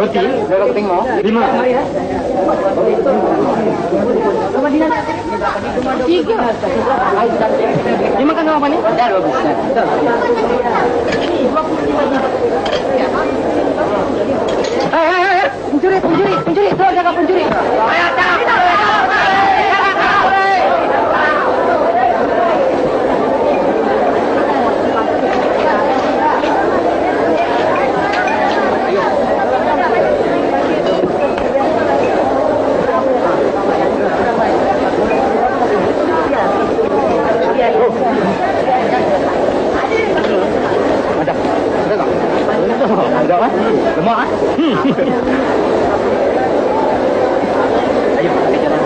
Roti, berapa tengok? 5. 3. Ini makan sama apa nih? Ada 12. Pencuri, tolong jaga pencuri. Ayo, ada apa? Lemak ah? Ayo, kita jalan.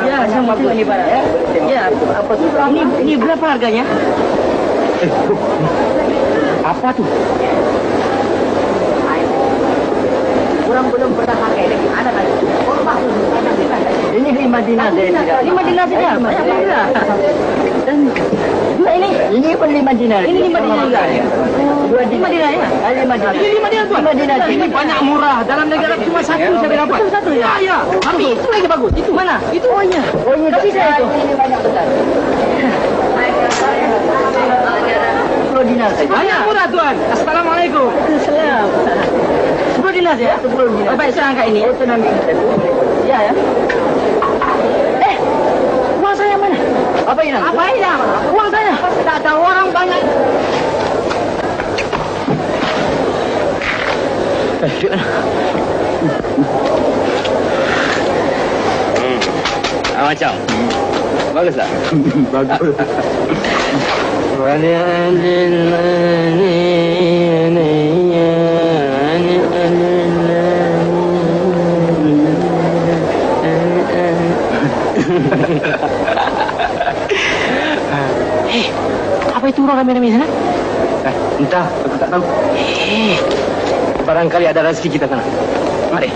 Ya, sama tu ini barang. Ya, apa tu? Ini berapa harganya? Apa tu? Orang belum pernah pakai lagi. Ada lagi. Ini 5 dinar. 5 dinar saja. Alhamdulillah. Dan ini pun 5 dinar. Ini 5 dinar juga. 5 dinar ya? 5 dinar. Ini 5 dinar tuan. 5 dinar. Ini banyak murah. Dalam negara cuma satu saya dapat. Satu ya? Ya. Tapi itu lagi bagus. Itu mana? Itu ohnya. Ohnya tapi saya itu. Ini banyak besar. 10 dinar saja. Banyak murah tuan. Assalamualaikum. Assalamualaikum. 10 dinar ya? 10 dinar. Baik, saya angkat ini. Ya ya. Uang saya mana? Apa hilang? Apa hilang? Uang saya. Tak ada orang banyak. Macam. Bagus tak? Bagus. Apa itu orang ramai-ramai sana? Entah, aku tak tahu. Barangkali ada rezeki kita sana. Mari.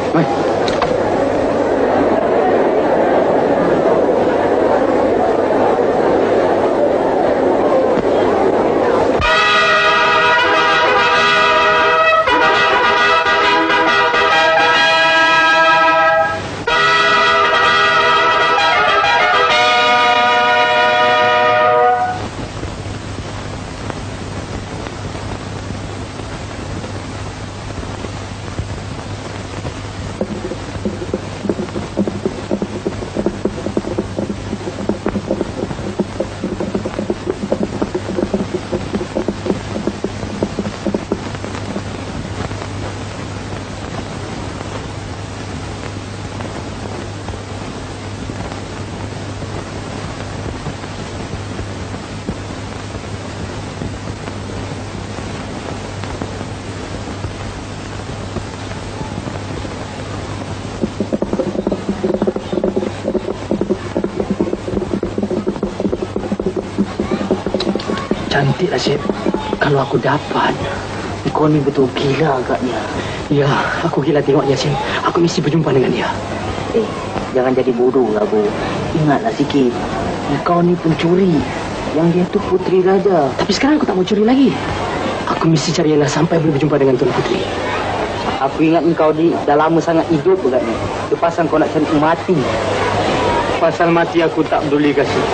cantik lah, Syed. Kalau aku dapat, kau ni betul gila agaknya. Ya, aku gila tengoknya, Syed. Aku mesti berjumpa dengan dia. Jangan jadi bodoh lah, Bu. Ingatlah sikit. Kau ni pencuri. Yang dia tu Putri Raja. Tapi sekarang aku tak mau curi lagi. Aku mesti cari Ella sampai boleh berjumpa dengan Tuan Putri. Aku ingat kau dah lama sangat hidup agaknya. Lepasan kau nak cari mati. Pasal mati aku tak peduli, Kasih.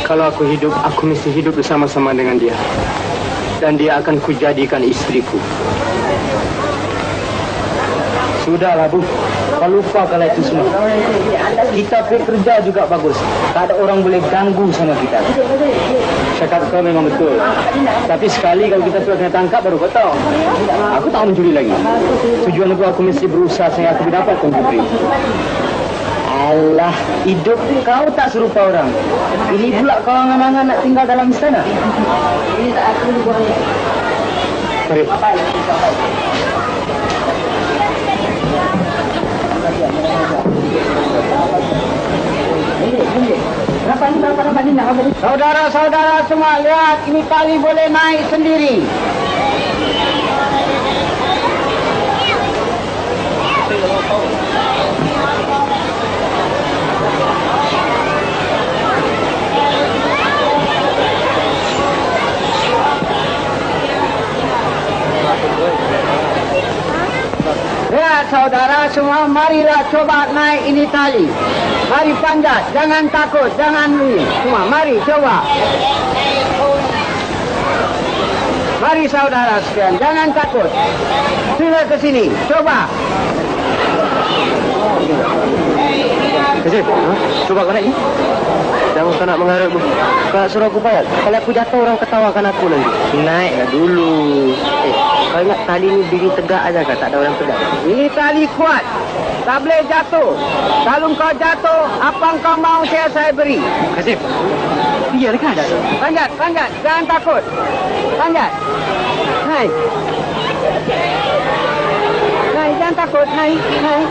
Kalau aku hidup, aku mesti hidup bersama-sama dengan dia. Dan dia akan kujadikan istriku. Sudahlah, Bu. Kau lupakanlah itu semua. Kita pergi kerja juga bagus. Tak ada orang boleh ganggu sama kita. Cakap kau memang betul. Tapi sekali kalau kita sudah kena tangkap, baru kau tahu. Aku tak mau mencuri lagi. Tujuan aku mesti berusaha sehingga aku dapat Tuan Putri. Alah, hidup kau tak serupa orang. Ini pula kau angan-angan nak tinggal dalam istana. Ini tak aku juga. Mari. Saudara-saudara semua, lihat, ini tali boleh naik sendiri. Lihat saudara semua, marilah coba naik ini tali. Mari panjat, jangan takut, jangan ini. Semua, mari coba. Mari saudara sekalian, jangan takut. Sila ke sini, coba. Kasih, coba kau naik ni. Jangan kau nak mengharap, Bu. Kau suruh aku payah. Kalau aku jatuh, orang ketawakan aku nanti. Naiklah dulu. Kau ingat tali ni diri tegak aja kan? Tak ada orang tegak. Ini tali kuat, tak boleh jatuh. Kalau kau jatuh, apa kau mau saya beri? Kasih. Biar kan? Panjat, panjat, jangan takut. Panjat. Naik. Naik, jangan takut. Naik, naik.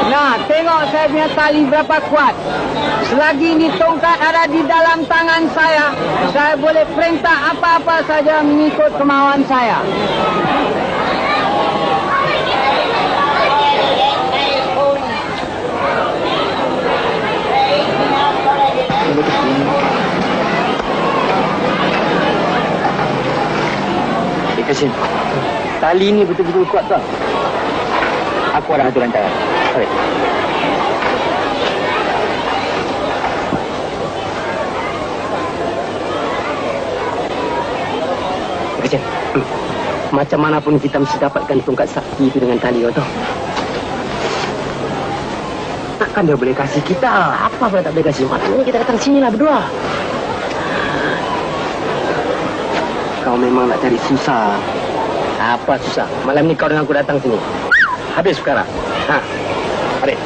Nah, tengok saya punya tali berapa kuat. Selagi ini tongkat ada di dalam tangan saya boleh perintah apa-apa saja mengikut kemauan saya. Kasih. Tali ni betul-betul kuat, tuan. Aku ada aturan cara. Baik. Kasih. Macam mana pun kita mesti dapatkan tongkat sakti itu dengan tali kau tahu. Takkan dia boleh kasih kita? Apa pula tak boleh kasih? Maknanya kita datang sini lah berdua. Kau memang nak cari susah. Apa susah? Malam ni kau dengan aku datang sini. Habis perkara. Mari.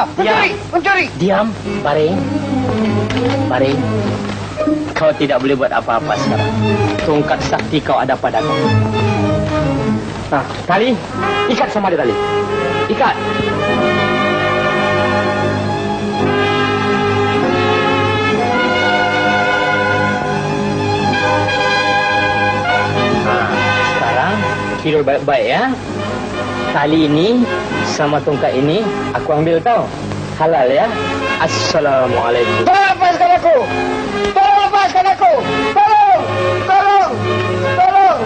apa? Mencuri! Diam, Baring. Baring. Kau tidak boleh buat apa-apa sekarang. Tongkat sakti kau ada padaku. Nah, tali. Ikat sama dia tali. Ikat. Nah, sekarang kira baik-baik ya. Tali ini sama tongkat ini aku ambil tau. Halal ya. Assalamualaikum. Tolong lepaskan aku. Tolong lepaskan aku. Tolong. Tolong. Tolong.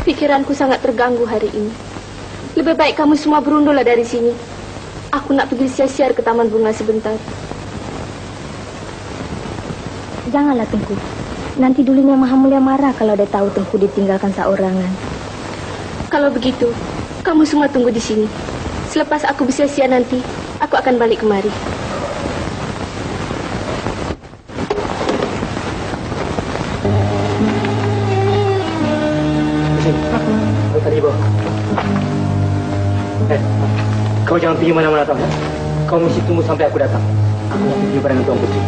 Pikiranku sangat terganggu hari ini. Lebih baik kamu semua berundulah dari sini. Aku nak pergi siar-siar ke taman bunga sebentar. Janganlah Tengku. Nanti dulunya Maha Mulia marah kalau dia tahu Tengku ditinggalkan seorangan. Kalau begitu, kamu semua tunggu di sini. Selepas aku bersiar-siar nanti, aku akan balik kemari. Tadi bawah. Kau jangan pergi mana-mana tahu. Kau mesti tunggu sampai aku datang. Aku mau pergi bareng Tuan Putri.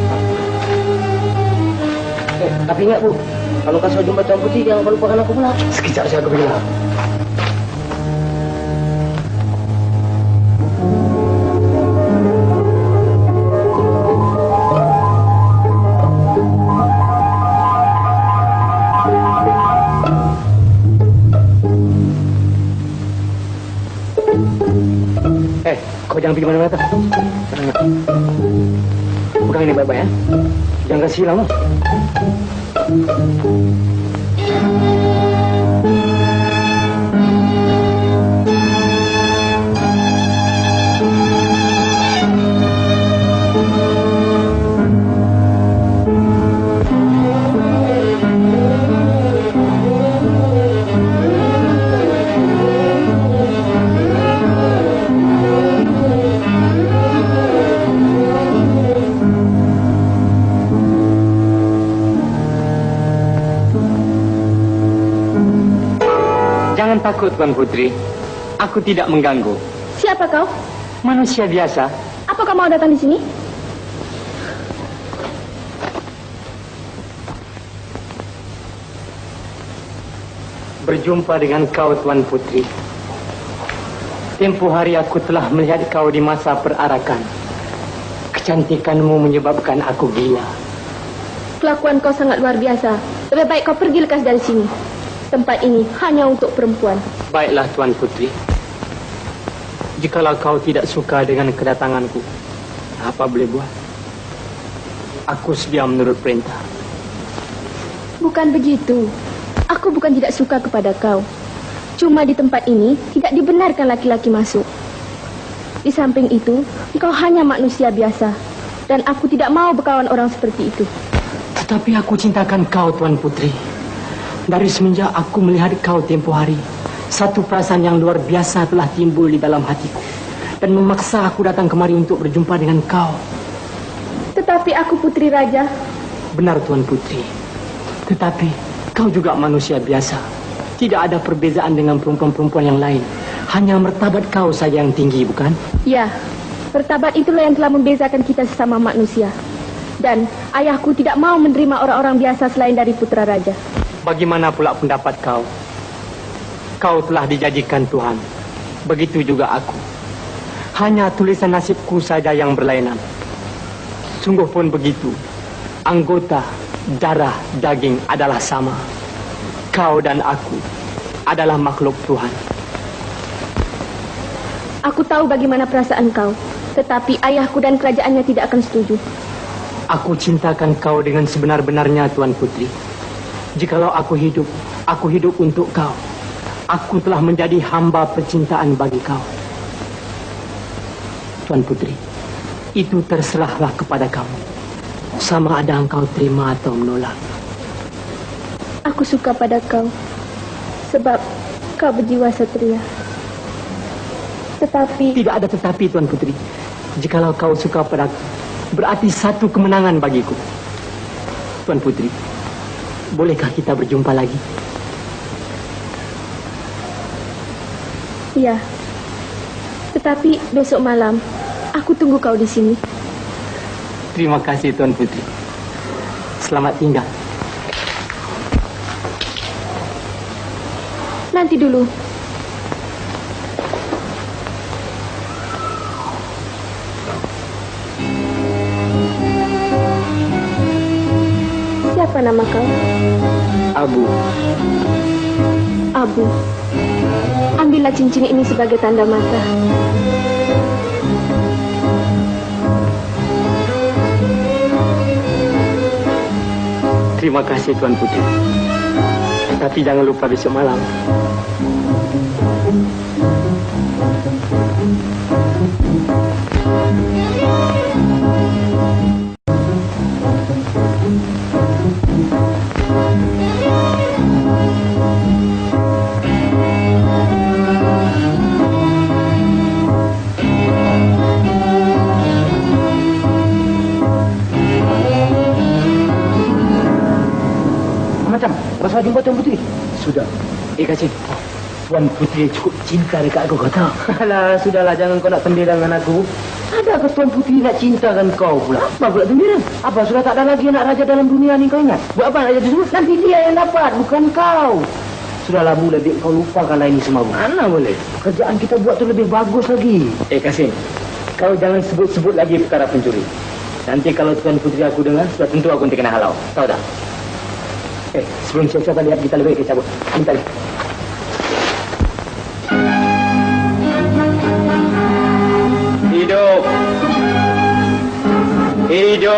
Tapi ingat Bu, kalau kau jumpa Tuan Putri jangan lupakan aku pula. Sekejap saja aku bilang. Kau jangan pergi mana-mana. Pegang ini baik-baik ya. Jangan kasih hilang. Jangan takut, Tuan Putri. Aku tidak mengganggu. Siapa kau? Manusia biasa. Apa kau mau datang di sini? Berjumpa dengan kau, Tuan Putri. Tempoh hari aku telah melihat kau di masa perarakan. Kecantikanmu menyebabkan aku gila. Kelakuan kau sangat luar biasa. Lebih baik kau pergi lekas dari sini. Tempat ini hanya untuk perempuan. Baiklah, Tuan Putri. Jikalau kau tidak suka dengan kedatanganku, apa boleh buat? Aku sedia menurut perintah. Bukan begitu. Aku bukan tidak suka kepada kau. Cuma di tempat ini tidak dibenarkan laki-laki masuk. Di samping itu, kau hanya manusia biasa. Dan aku tidak mau berkawan orang seperti itu. Tetapi aku cintakan kau, Tuan Putri. Dari semenjak aku melihat kau tempoh hari, satu perasaan yang luar biasa telah timbul di dalam hatiku. Dan memaksa aku datang kemari untuk berjumpa dengan kau. Tetapi aku putri raja. Benar, Tuan Putri. Tetapi kau juga manusia biasa. Tidak ada perbezaan dengan perempuan-perempuan yang lain. Hanya martabat kau saja yang tinggi, bukan? Ya, martabat itulah yang telah membezakan kita sesama manusia. Dan ayahku tidak mau menerima orang-orang biasa selain dari putra raja. Bagaimana pula pendapat kau? Kau telah dijanjikan Tuhan. Begitu juga aku. Hanya tulisan nasibku saja yang berlainan. Sungguh pun begitu. Anggota, darah, daging adalah sama. Kau dan aku adalah makhluk Tuhan. Aku tahu bagaimana perasaan kau. Tetapi ayahku dan kerajaannya tidak akan setuju. Aku cintakan kau dengan sebenar-benarnya, Tuan Putri. Jikalau aku hidup untuk kau. Aku telah menjadi hamba percintaan bagi kau. Tuan Putri, itu terserahlah kepada kamu. Sama ada engkau terima atau menolak. Aku suka pada kau. Sebab kau berjiwa satria. Tetapi... Tidak ada tetapi, Tuan Putri. Jikalau kau suka padaku, berarti satu kemenangan bagiku. Tuan Putri, bolehkah kita berjumpa lagi? Iya. Tetapi besok malam aku tunggu kau di sini. Terima kasih, Tuan Putri. Selamat tinggal. Nanti dulu. Siapa nama kau? Abu. Abu. Ambillah cincin ini sebagai tanda mata. Terima kasih, Tuan Putri. Tapi jangan lupa besok malam. Macam, rasa jumpa Tuan Putri? Sudah. Kasih. Tuan Putri cukup cinta dekat aku, kau tahu? Alah, sudahlah, jangan kau nak tendera dengan aku. Adakah Tuan Putri nak cintakan kau pula? Apa pula tendera? Apa, sudah tak ada lagi anak raja dalam dunia ni, kau ingat? Buat apa nak jadi semua? Nanti dia yang dapat, bukan kau. Sudahlah, Bu, lebih kau lupakanlah ini semua, Bu. Mana boleh? Kerjaan kita buat tu lebih bagus lagi. Kasih. Kau jangan sebut-sebut lagi perkara pencuri. Nanti kalau Tuan Putri aku dengar, sudah tentu aku nanti kena halau. Tahu tak? Sebelum siap-siap lihat kita lebih baik cabut. Bentar.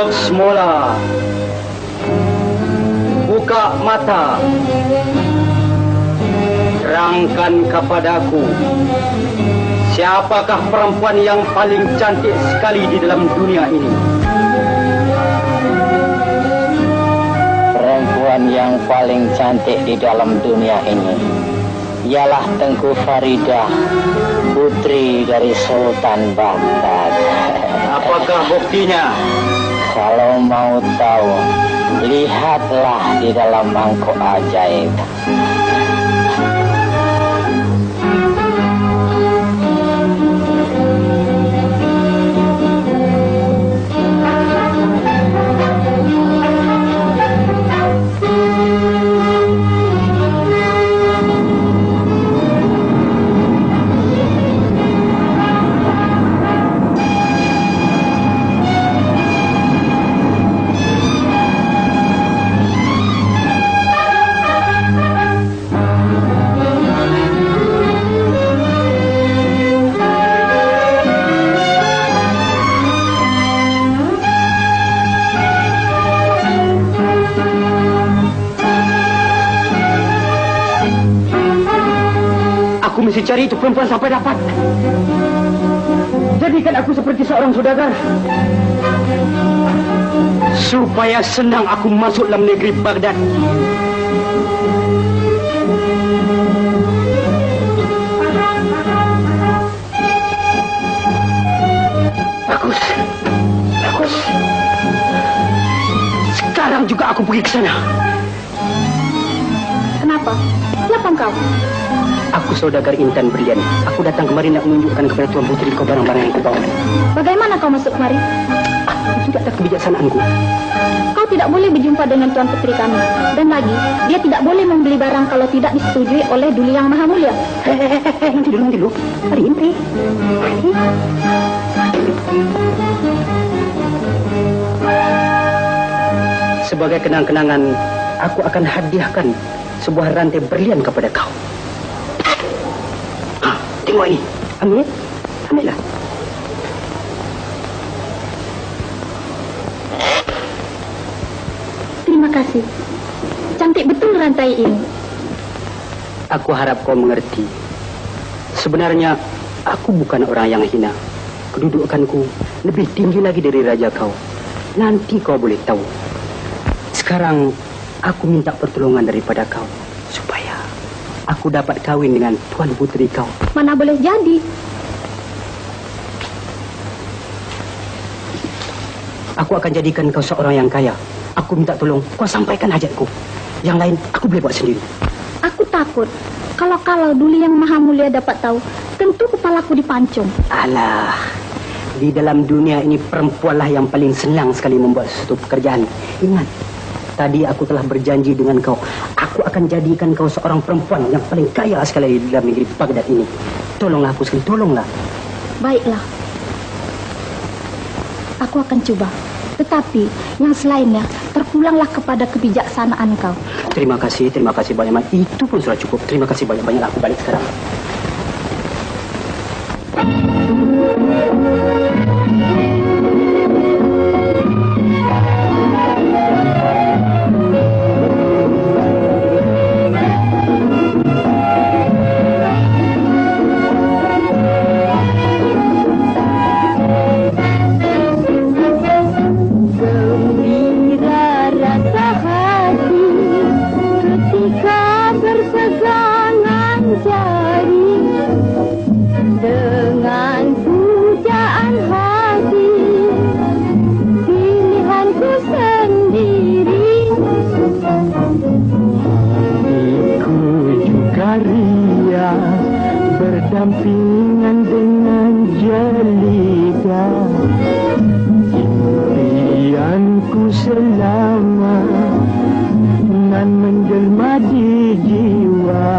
Untuk semula, buka mata, terangkan kepadaku, siapakah perempuan yang paling cantik sekali di dalam dunia ini? Perempuan yang paling cantik di dalam dunia ini ialah Tengku Farida, putri dari Sultan Baghdad. Apakah buktinya? Kalau mau tahu, lihatlah di dalam mangkuk ajaib. Aku mesti cari itu perempuan sampai dapat. Jadikan aku seperti seorang saudagar, supaya senang aku masuk dalam negeri Baghdad. Bagus, bagus. Sekarang juga aku pergi ke sana. Kenapa? Siapa engkau? Aku saudagar intan berlian. Aku datang kemari nak menunjukkan kepada Tuan Putri kau barang-barang yang kau bawa. Bagaimana kau masuk kemari? Itu tidak ada kebijaksanaanku. Kau tidak boleh berjumpa dengan Tuan Putri kami. Dan lagi, dia tidak boleh membeli barang kalau tidak disetujui oleh Duli Yang Maha Mulia. Nanti dulu. Hari ini. Sebagai kenang-kenangan, aku akan hadiahkan sebuah rantai berlian kepada kau. Tengok ini. Ambillah. Terima kasih. Cantik betul rantai ini. Aku harap kau mengerti. Sebenarnya, aku bukan orang yang hina. Kedudukanku lebih tinggi lagi dari raja kau. Nanti kau boleh tahu. Sekarang, aku minta pertolongan daripada kau. Supaya aku dapat kawin dengan Tuan Putri kau. Mana boleh jadi. Aku akan jadikan kau seorang yang kaya. Aku minta tolong, kau sampaikan hajatku. Yang lain, aku boleh buat sendiri. Aku takut. Kalau Duli Yang Maha Mulia dapat tahu, tentu kepalaku dipancung. Alah, di dalam dunia ini perempuanlah yang paling senang sekali membuat sesuatu pekerjaan. Ingat, tadi aku telah berjanji dengan kau. Aku akan jadikan kau seorang perempuan yang paling kaya sekali di dalam negeri Baghdad ini. Tolonglah aku sekali, tolonglah. Baiklah. Aku akan coba. Tetapi yang selainnya terpulanglah kepada kebijaksanaan kau. Terima kasih banyak-banyak. Itu pun sudah cukup. Terima kasih banyak-banyak. Aku balik sekarang. berdampingan dengan jelita, impianku selama nan menjelma di jiwa.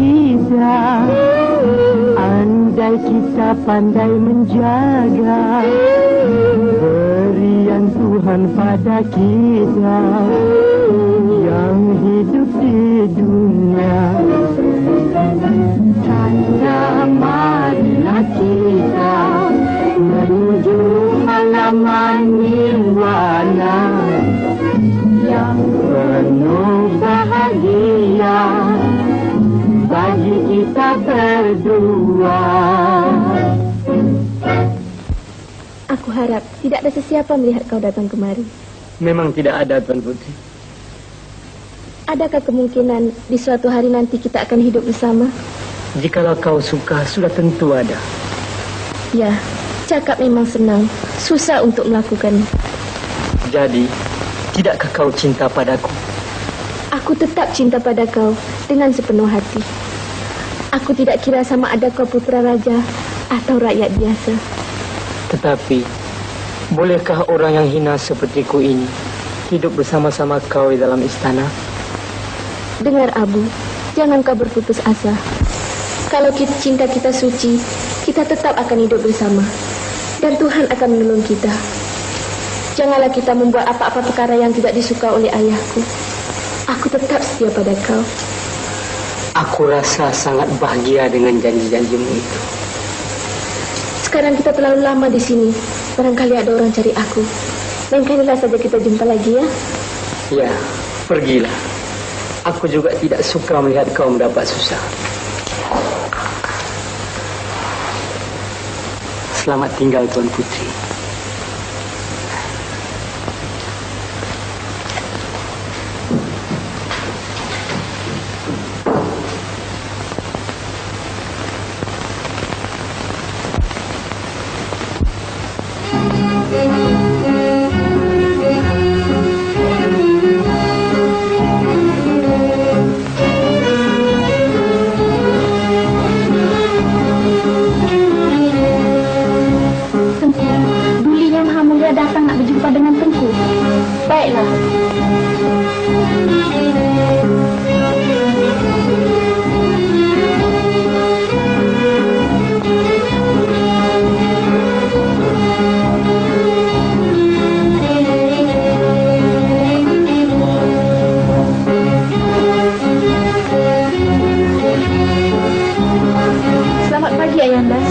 kita, andai kita pandai menjaga berian Tuhan pada kita yang hidup di dunia. Tanda marilah kita menuju halaman nirwana yang penuh bahagia bagi kita berdua. Aku harap tidak ada sesiapa melihat kau datang kemari. Memang tidak ada, Tuan Putri. Adakah kemungkinan di suatu hari nanti kita akan hidup bersama? Jikalau kau suka, sudah tentu ada. Ya, cakap memang senang, susah untuk melakukannya. Jadi, tidakkah kau cinta padaku? Aku tetap cinta pada kau dengan sepenuh hati. Aku tidak kira sama ada kau putra raja atau rakyat biasa. Tetapi, bolehkah orang yang hina sepertiku ini hidup bersama-sama kau di dalam istana? Dengar Abu, jangan kau berputus asa. Kalau cinta kita suci, kita tetap akan hidup bersama. Dan Tuhan akan menolong kita. Janganlah kita membuat apa-apa perkara yang tidak disuka oleh ayahku. Aku tetap setia pada kau. Aku rasa sangat bahagia dengan janji-janjimu itu. Sekarang kita terlalu lama di sini. Barangkali ada orang cari aku. Lain kalilah saja kita jumpa lagi ya. Ya, pergilah. Aku juga tidak suka melihat kau mendapat susah. Selamat tinggal, Tuan Putri.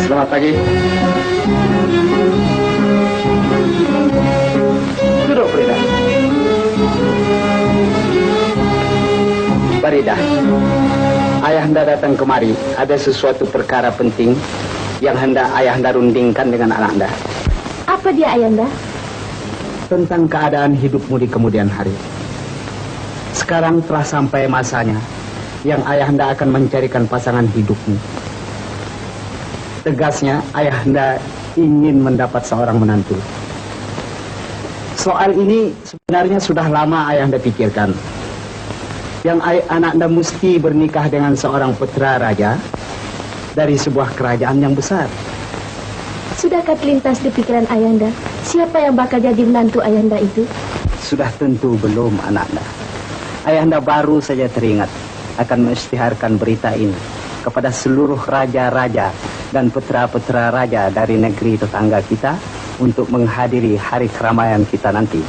Selamat pagi. Duduk, Farida. Farida, ayahanda datang kemari. Ada sesuatu perkara penting yang hendak ayahanda rundingkan dengan ananda. Apa dia, ayahanda? Tentang keadaan hidupmu di kemudian hari. Sekarang telah sampai masanya yang ayahanda akan mencarikan pasangan hidupmu. Tegasnya, ayahanda ingin mendapat seorang menantu. Soal ini sebenarnya sudah lama ayahanda pikirkan. Yang anakanda mesti bernikah dengan seorang putra raja dari sebuah kerajaan yang besar. Sudahkah terlintas di pikiran ayahanda siapa yang bakal jadi menantu ayahanda itu? Sudah tentu belum, anakanda. Ayahanda baru saja teringat akan mengisytiharkan berita ini kepada seluruh raja-raja dan putra-putra raja dari negeri tetangga kita untuk menghadiri hari keramaian kita nanti.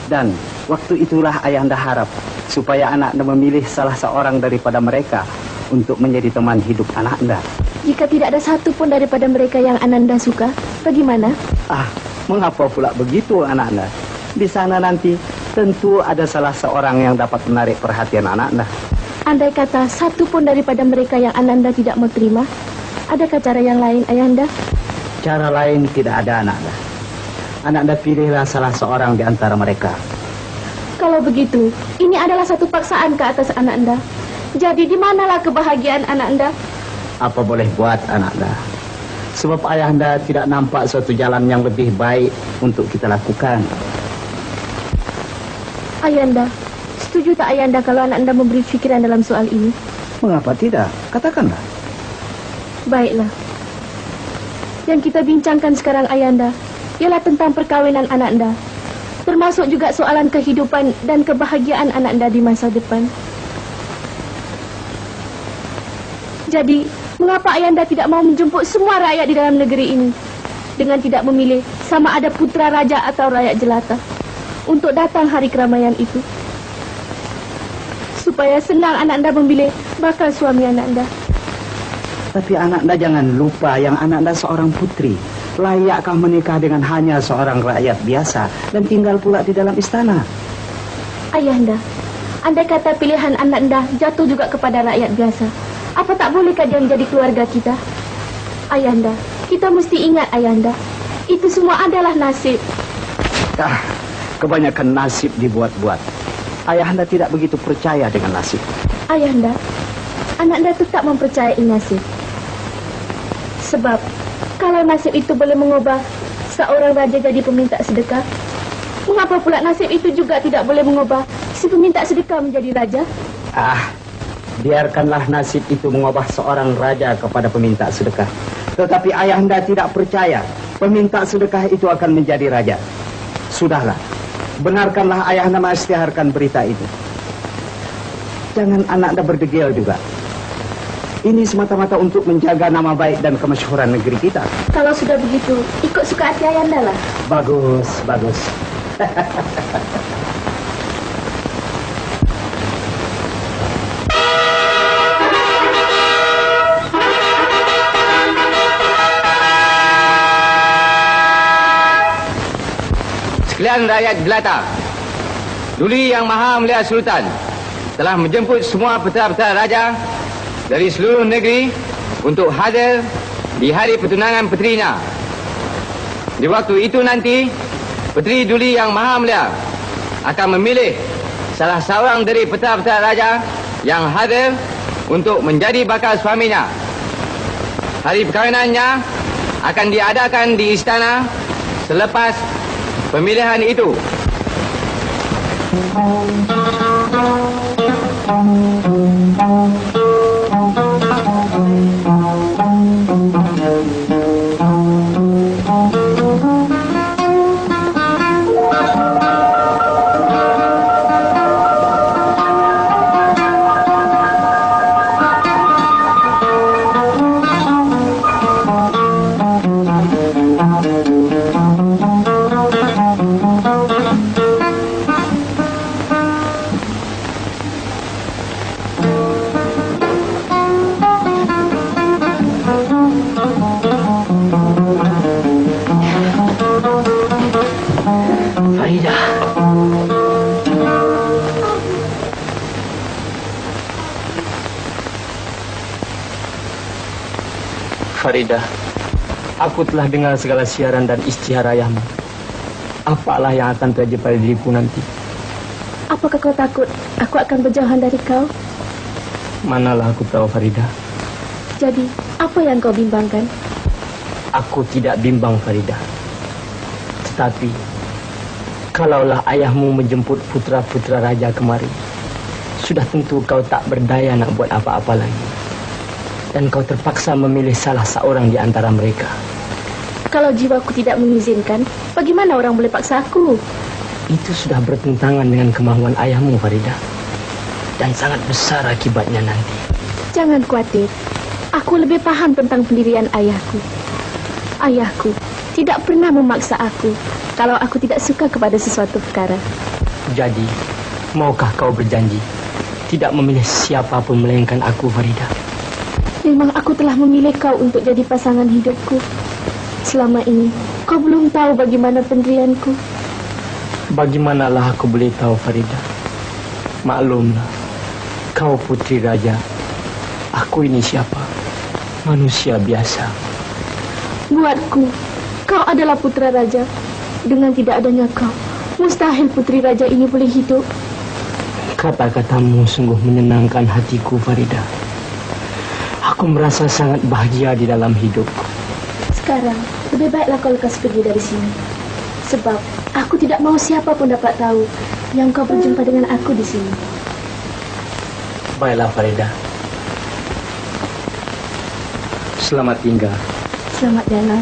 Dan waktu itulah ayahanda harap supaya anakanda memilih salah seorang daripada mereka untuk menjadi teman hidup anakanda. Jika tidak ada satu pun daripada mereka yang ananda suka, bagaimana? Mengapa pula begitu, anakanda? Di sana nanti tentu ada salah seorang yang dapat menarik perhatian anakanda. Andai kata satu pun daripada mereka yang ananda tidak mau terima, adakah cara yang lain, ayahanda? Cara lain tidak ada, anakanda. Anakanda pilihlah salah seorang di antara mereka. Kalau begitu, ini adalah satu paksaan ke atas anakanda. Jadi di manalah kebahagiaan anakanda? Apa boleh buat, anakanda? Sebab ayahanda tidak nampak suatu jalan yang lebih baik untuk kita lakukan. Ayahanda, setuju tak ayahanda kalau anakanda memberi fikiran dalam soal ini? Mengapa tidak? Katakanlah. Baiklah. Yang kita bincangkan sekarang, ayahanda, ialah tentang perkawinan anakanda. Termasuk juga soalan kehidupan dan kebahagiaan anakanda di masa depan. Jadi, mengapa Ayahanda tidak mau menjemput semua rakyat di dalam negeri ini dengan tidak memilih sama ada putra raja atau rakyat jelata untuk datang hari keramaian itu? Supaya senang Ananda memilih bakal suami Ananda. Tapi Ananda jangan lupa yang Ananda seorang putri. Layakkah menikah dengan hanya seorang rakyat biasa dan tinggal pula di dalam istana? Ayahanda, andai kata pilihan Ananda jatuh juga kepada rakyat biasa, apa tak bolehkah dia menjadi keluarga kita? Ayahanda, kita mesti ingat Ayahanda, itu semua adalah nasib. Kebanyakan nasib dibuat-buat. Ayahanda tidak begitu percaya dengan nasib. Ayahanda, Ananda tetap mempercayai nasib. Sebab, kalau nasib itu boleh mengubah seorang raja jadi peminta sedekah, mengapa pula nasib itu juga tidak boleh mengubah si peminta sedekah menjadi raja? Biarkanlah nasib itu mengubah seorang raja kepada peminta sedekah. Tetapi Ayahanda tidak percaya peminta sedekah itu akan menjadi raja. Sudahlah, benarkanlah Ayahanda mengisytiharkan berita itu. Jangan Ananda berdegil juga. Ini semata-mata untuk menjaga nama baik dan kemasyhuran negeri kita. Kalau sudah begitu, ikut suka hati Ayahanda lah. Bagus, bagus. Sekalian rakyat jelata, Duli Yang Maha Mulia Sultan telah menjemput semua putera-putera raja dari seluruh negeri untuk hadir di hari pertunangan puterinya. Di waktu itu nanti, Puteri Duli Yang Maha Mulia akan memilih salah seorang dari putera-putera raja yang hadir untuk menjadi bakal suaminya. Hari perkahwinannya akan diadakan di istana selepas pemilihan itu. Faridah, aku telah dengar segala siaran dan istihar ayahmu. Apalah yang akan terjadi pada diriku nanti? Apakah kau takut aku akan berjauhan dari kau? Manalah aku tahu, Faridah. Jadi, apa yang kau bimbangkan? Aku tidak bimbang, Faridah. Tetapi, kalaulah ayahmu menjemput putra-putra raja kemari, sudah tentu kau tak berdaya nak buat apa-apa lagi. Dan kau terpaksa memilih salah seorang di antara mereka. Kalau jiwaku tidak mengizinkan, bagaimana orang boleh paksa aku? Itu sudah bertentangan dengan kemauan ayahmu, Faridah. Dan sangat besar akibatnya nanti. Jangan khawatir. Aku lebih paham tentang pendirian ayahku. Ayahku tidak pernah memaksa aku kalau aku tidak suka kepada sesuatu perkara. Jadi, maukah kau berjanji tidak memilih siapapun melainkan aku, Faridah? Memang aku telah memilih kau untuk jadi pasangan hidupku. Selama ini, kau belum tahu bagaimana pendirianku. Bagaimanalah aku boleh tahu, Faridah? Maklumlah, kau putri raja. Aku ini siapa? Manusia biasa. Buatku, kau adalah putra raja. Dengan tidak adanya kau, mustahil putri raja ini boleh hidup. Kata-katamu sungguh menyenangkan hatiku, Faridah. Aku merasa sangat bahagia di dalam hidupku. Sekarang, lebih baiklah kau lekas pergi dari sini. Sebab, aku tidak mau siapapun dapat tahu yang kau berjumpa dengan aku di sini. Baiklah, Faridah. Selamat tinggal. Selamat jalan.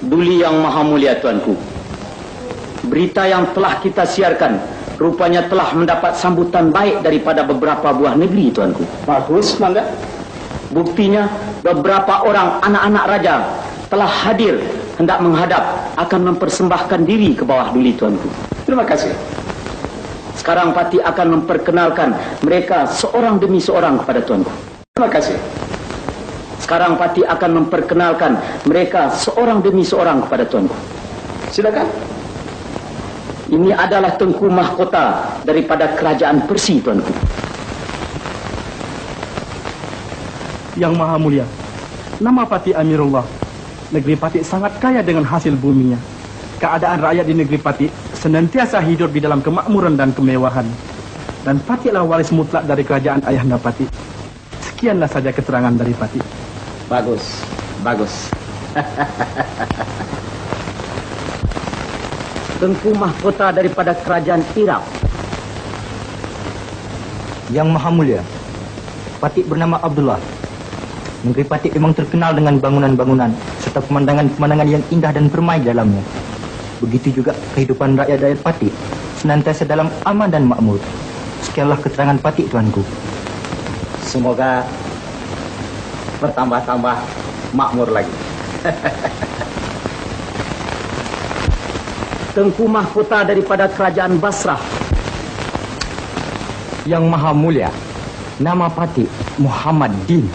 Duli yang Maha Mulia, Tuanku. Berita yang telah kita siarkan rupanya telah mendapat sambutan baik daripada beberapa buah negeri, Tuanku. Bagus, Mangga. Buktinya, beberapa orang anak-anak raja telah hadir hendak menghadap akan mempersembahkan diri ke bawah Duli, Tuanku. Terima kasih. Sekarang Pati akan memperkenalkan mereka seorang demi seorang kepada Tuanku. Terima kasih. Sekarang Pati akan memperkenalkan mereka seorang demi seorang kepada Tuanku. Silakan. Ini adalah Tengku Mahkota daripada kerajaan Persia, Tuanku. Yang Maha Mulia, nama Pati Amirullah. Negeri Pati sangat kaya dengan hasil buminya. Keadaan rakyat di negeri Pati senantiasa hidup di dalam kemakmuran dan kemewahan. Dan Pati adalah waris mutlak dari kerajaan Ayahanda Pati. Sekianlah saja keterangan dari Pati. Bagus, bagus. Tengku Mahkota daripada kerajaan Irak. Yang Maha Mulia, Pati bernama Abdullah. Negeri Pati memang terkenal dengan bangunan-bangunan serta pemandangan-pemandangan yang indah dan permai dalamnya. Begitu juga kehidupan rakyat-rakyat Pati senantiasa dalam aman dan makmur. Sekianlah keterangan Pati, Tuanku. Semoga bertambah-tambah makmur lagi. Tengku Mahkota daripada kerajaan Basrah. Yang Maha Mulia, nama Pati Muhammad Din.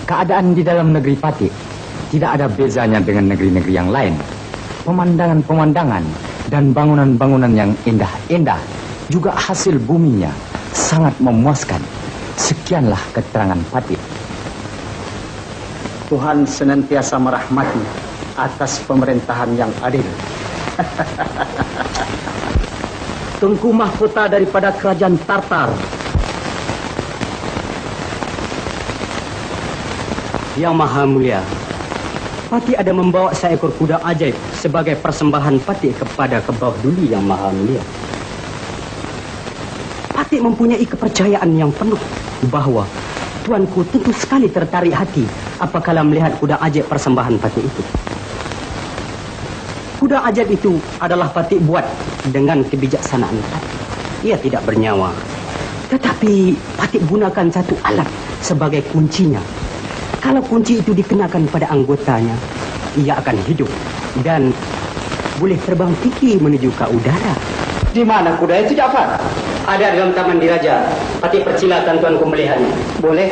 Keadaan di dalam negeri Pati tidak ada bezanya dengan negeri-negeri yang lain. Pemandangan-pemandangan dan bangunan-bangunan yang indah-indah juga hasil buminya sangat memuaskan. Sekianlah keterangan Pati. Tuhan senantiasa merahmati atas pemerintahan yang adil. Tengku Mahkota daripada kerajaan Tartar. Yang Maha Mulia, Pati ada membawa seekor kuda ajaib sebagai persembahan Pati kepada Kebawah Duli Yang Maha Mulia. Pati mempunyai kepercayaan yang penuh bahwa Tuanku tentu sekali tertarik hati apabila melihat kuda ajaib persembahan Pati itu. Kuda ajaib itu adalah Pati buat dengan kebijaksanaan Pati. Ia tidak bernyawa, tetapi Pati gunakan satu alat sebagai kuncinya. Kalau kunci itu dikenakan pada anggotanya, ia akan hidup dan boleh terbang tinggi menuju ke udara. Di mana kuda itu, Ja'far? Ada dalam taman diraja. Pati persilakan Tuanku melihatnya. Boleh.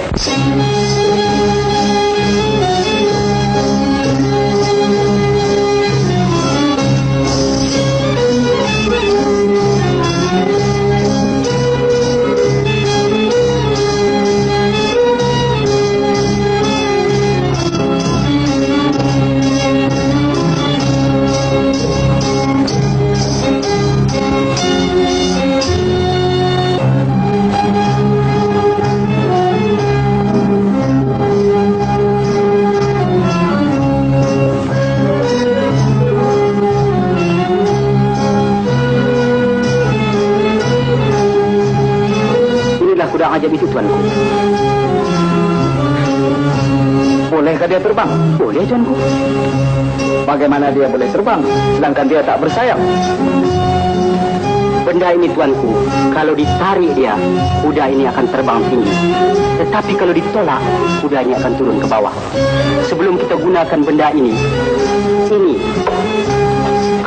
Kuda ajaib itu, Tuanku. Bolehkah dia terbang? Boleh, Tuanku. Bagaimana dia boleh terbang sedangkan dia tak bersayap? Benda ini, Tuanku, kalau ditarik dia, kuda ini akan terbang tinggi. Tetapi kalau ditolak, kuda ini akan turun ke bawah. Sebelum kita gunakan benda ini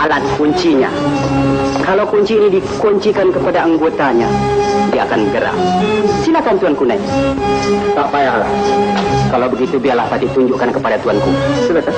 alat kuncinya. Kalau kunci ini dikuncikan kepada anggotanya, dia akan gerak. Silakan Tuanku naik. Tak payahlah. Kalau begitu biarlah Pati tunjukkan kepada Tuanku. Silakan.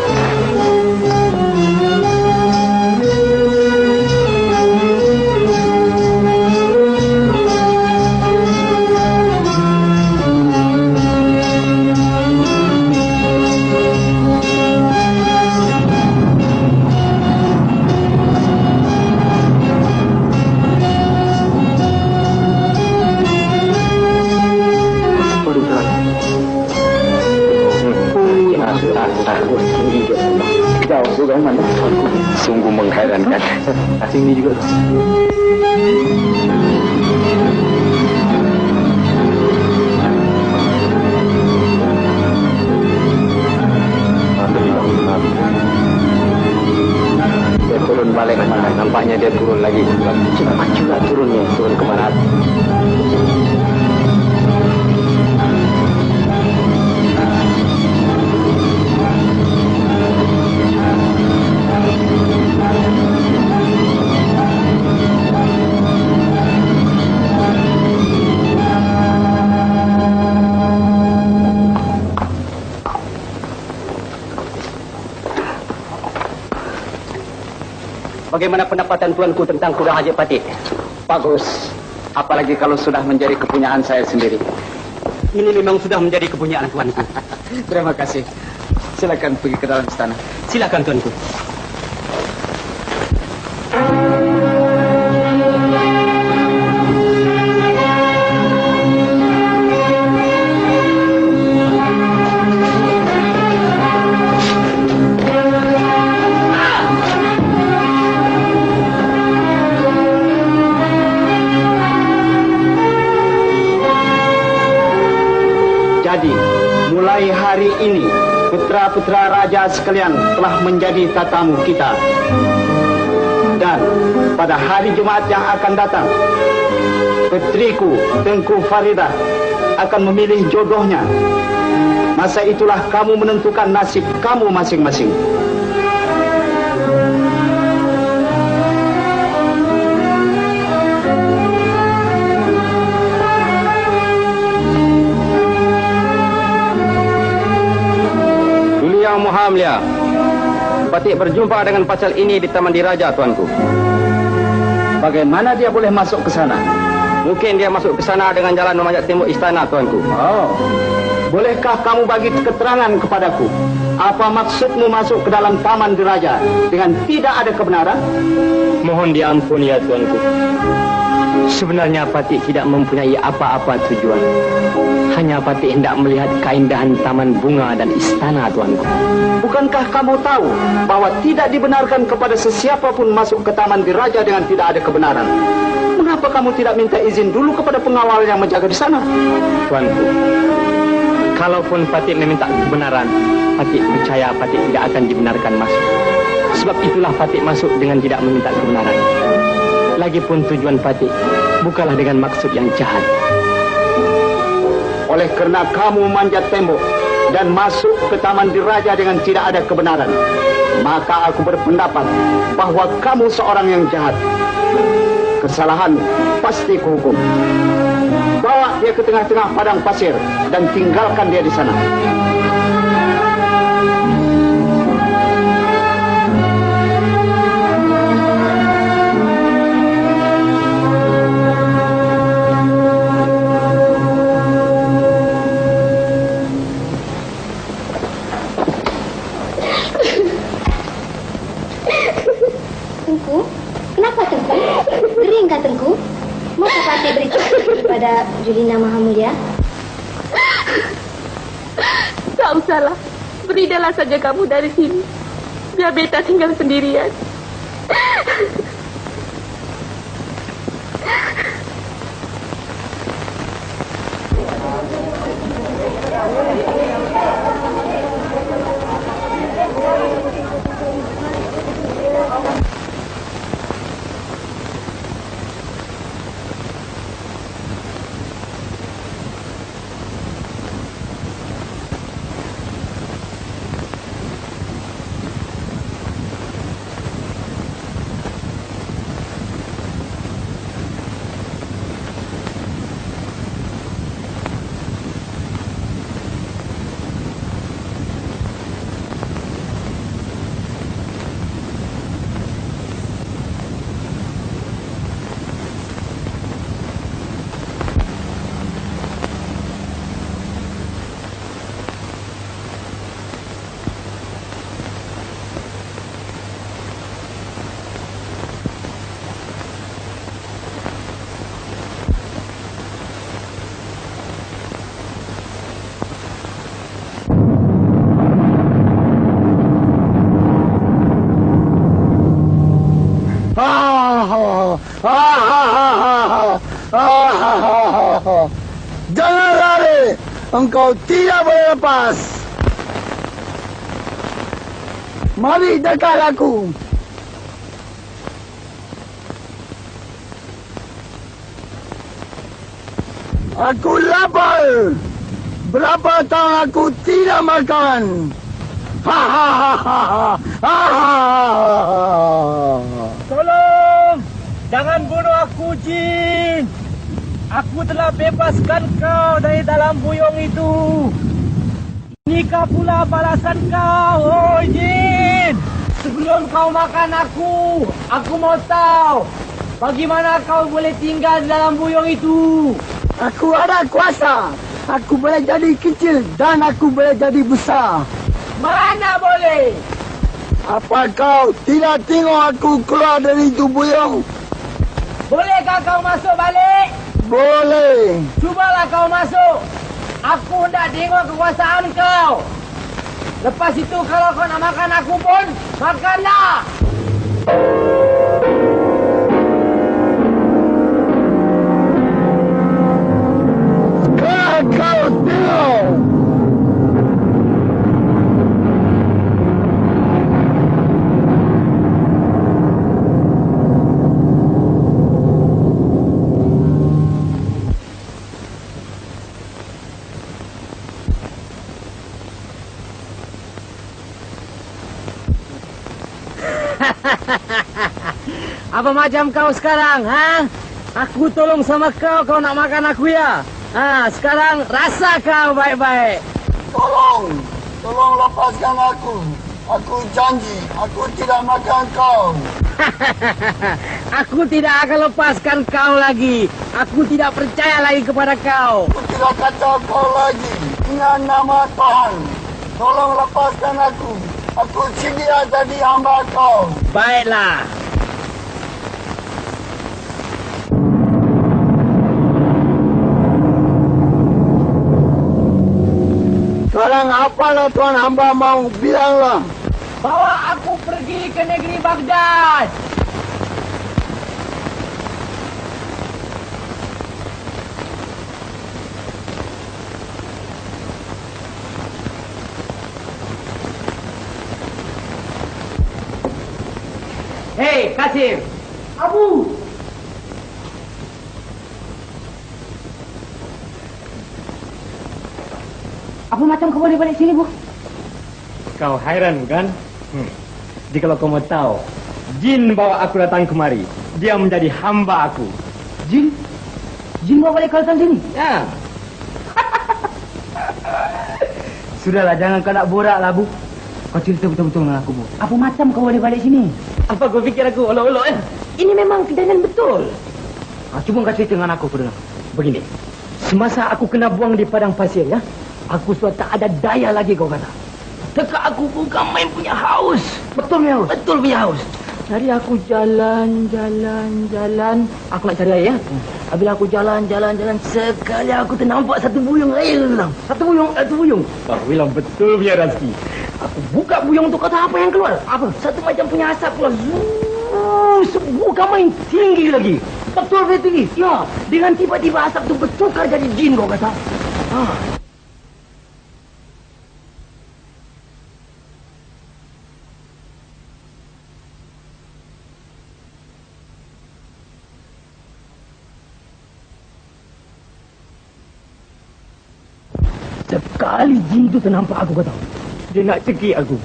Sungguh mengherankan. Sini juga. Nampaknya dia turun lagi. Cepat juga turunnya, turun ke barat. Bagaimana pendapatan tuanku tentang kuda Haji Pati? Bagus. Apalagi kalau sudah menjadi kepunyaan saya sendiri. Ini memang sudah menjadi kepunyaan tuanku. Terima kasih. Silakan pergi ke dalam istana. Silakan tuanku. Jadi, mulai hari ini, putra-putra raja sekalian telah menjadi tatamu kita. Dan pada hari Jumat yang akan datang, putriku Tengku Faridah akan memilih jodohnya. Masa itulah kamu menentukan nasib kamu masing-masing. Yang Maha Mulia, Patik berjumpa dengan pacal ini di Taman Diraja, tuanku. Bagaimana dia boleh masuk ke sana? Mungkin dia masuk ke sana dengan jalan memanjat tembok istana, tuanku. Oh, bolehkah kamu bagi keterangan kepadaku? Apa maksudmu masuk ke dalam Taman Diraja dengan tidak ada kebenaran? Mohon diampuni ya, tuanku. Sebenarnya Patik tidak mempunyai apa-apa tujuan. Hanya Patik hendak melihat keindahan taman bunga dan istana, tuanku. Bukankah kamu tahu bahwa tidak dibenarkan kepada sesiapa pun masuk ke Taman Diraja dengan tidak ada kebenaran? Mengapa kamu tidak minta izin dulu kepada pengawal yang menjaga di sana? Tuanku, kalaupun Patik meminta kebenaran, Patik percaya Patik tidak akan dibenarkan masuk. Sebab itulah Patik masuk dengan tidak meminta kebenaran. Lagipun tujuan Patik bukanlah dengan maksud yang jahat. Oleh kerana kamu manjat tembok dan masuk ke Taman Diraja dengan tidak ada kebenaran, maka aku berpendapat bahwa kamu seorang yang jahat. Kesalahan pasti kuhukum. Bawa dia ke tengah-tengah padang pasir dan tinggalkan dia di sana. Tengku, kenapa Tengku? Gering kah Tengku? Mau Patik beritahu kepada Julina Maha Mulia? Tak usahlah. Beridalah saja kamu dari sini. Biar beta tinggal sendirian. Jangan lari, engkau tidak boleh lepas. Mari dekat aku. Aku lapar. Berapa tahun aku tidak makan. Tolong! Jangan bunuh aku, Jin! Aku telah bebaskan kau dari dalam buyung itu. Inikah pula balasan kau, oh Jin! Sebelum kau makan aku mau tahu bagaimana kau boleh tinggal di dalam buyung itu. Aku ada kuasa. Aku boleh jadi kecil dan aku boleh jadi besar. Mana boleh? Apa kau tidak tengok aku keluar dari itu buyung? Bolehkah kau masuk balik? Boleh. Cubalah kau masuk. Aku hendak tengok kekuasaan kau. Lepas itu kalau kau nak makan aku pun, makanlah. Sekarang kau tengok. Apa macam kau sekarang, ha? Aku tolong sama kau, kau nak makan aku ya? Ha, sekarang rasa kau baik-baik. Tolong lepaskan aku. Aku janji, aku tidak makan kau. Aku tidak akan lepaskan kau lagi. Aku tidak percaya lagi kepada kau. Aku tidak kacau kau lagi. Dengan nama Tuhan, tolong lepaskan aku. Aku sedia jadi hamba kau. Baiklah. Sekarang apalah Tuhan hamba mau, bilanglah. Bawa aku pergi ke negeri Baghdad. Hei, Kasim. Abu. Apa macam kau boleh balik sini, Bu? Kau hairan bukan? Jikalau kau mau tahu, Jin bawa aku datang kemari. Dia menjadi hamba aku. Jin? Jin bawa balik kau datang sini? Ya. Sudahlah, jangan kau nak borak lah, Bu. Kau cerita betul-betul dengan aku, Bu. Apa macam kau boleh balik sini? Apa kau fikir aku olok-olok ya? Ini memang kejadian betul. Cuba kau cerita dengan aku, Perdana. Begini, semasa aku kena buang di padang pasir ya, aku sudah tak ada daya lagi kau kata. Teka aku bukan main punya haus. Betul punya haus? Betul punya haus. Jadi aku jalan. Aku nak cari air ya. Apabila aku jalan. Sekali aku ternampak satu buyung air dalam. Satu buyung. Bah, bilang betul punya rezeki. Aku buka buyung tu, kata apa yang keluar? Apa? Satu macam punya asap keluar. Bukan main tinggi lagi. Betul tinggi. Ya, dengan tiba-tiba asap tu bertukar jadi jin kau kata. Sekali jin tu ternampak aku kata. Dia nak cekik aku.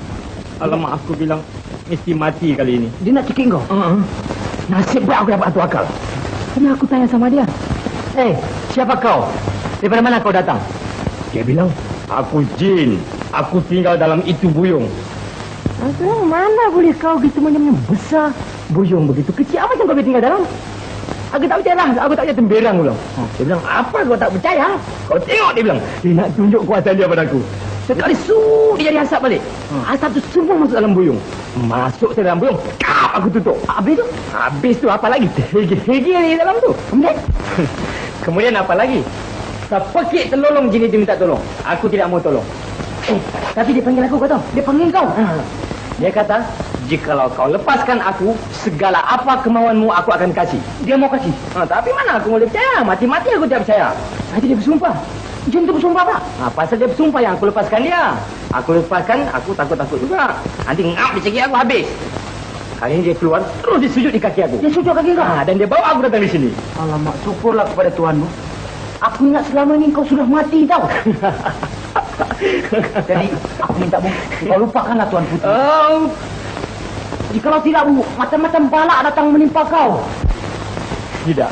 Alamak, aku bilang mesti mati kali ini. Dia nak cekik kau? Nasib baik aku dapat atu akal. Kena aku tanya sama dia. Siapa kau? Daripada mana kau datang? Dia bilang, Aku jin. Aku tinggal dalam itu buyung. mana boleh kau gitu macam besar buyung begitu kecil? Apa yang kau boleh tinggal dalam? Aku tak percaya lah. Aku tak percaya temberang pula. Dia bilang, apa kau tak percaya? Kau tengok, dia bilang. Dia nak tunjuk kuasa dia padaku. Sekali dia jadi asap balik. Asap tu semua masuk dalam buyung. Masuk ke dalam buyung, kap aku tutup. Habis tu apa lagi? Hegi di dalam tu. Kemudian apa lagi? Sepekik terlolong jin itu minta tolong. Aku tidak mau tolong. Tapi dia panggil aku, kata. Dia panggil kau. Dia kata, jikalau kau lepaskan aku, segala apa kemauanmu aku akan kasih. Dia mau kasih. Tapi mana aku boleh percaya? Mati-mati aku tidak percaya. Nanti dia bersumpah. Jin tu bersumpah apa? Pasal dia bersumpah yang aku lepaskan dia. Aku lepaskan, aku takut-takut juga. Nanti ngap di cekik aku habis. Kali ini dia keluar, terus dia sujud di kaki aku. Dia sujud kaki kau? Dan dia bawa aku datang di sini. Alamak, syukurlah kepada Tuhanmu. Aku ingat selama ini kau sudah mati tau. Jadi aku minta Bu, kau lupakanlah Tuan Putri. Jikalau tidak Bu, macam-macam bala datang menimpa kau. Tidak.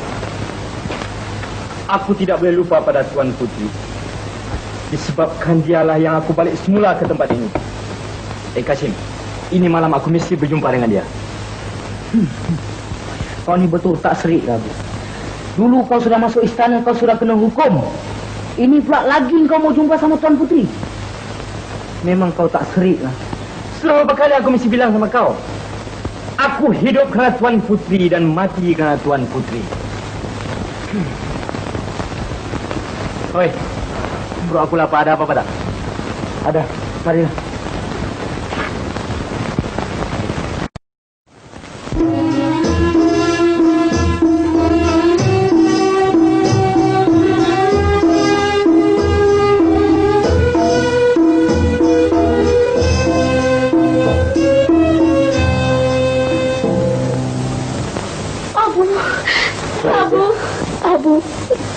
Aku tidak boleh lupa pada Tuan Putri. Disebabkan dialah yang aku balik semula ke tempat ini. Kasim, ini malam aku mesti berjumpa dengan dia. Kau ni betul tak serik lah Bu. Dulu kau sudah masuk istana, kau sudah kena hukum. Ini pula lagi kau mau jumpa sama Tuan Putri. Memang kau tak serik lah. Selama kali aku mesti bilang sama kau. Aku hidup kerana Tuan Putri dan mati kerana Tuan Putri. Oi, bro aku lapar, ada apa-apa tak? Ada, marilah. Abu,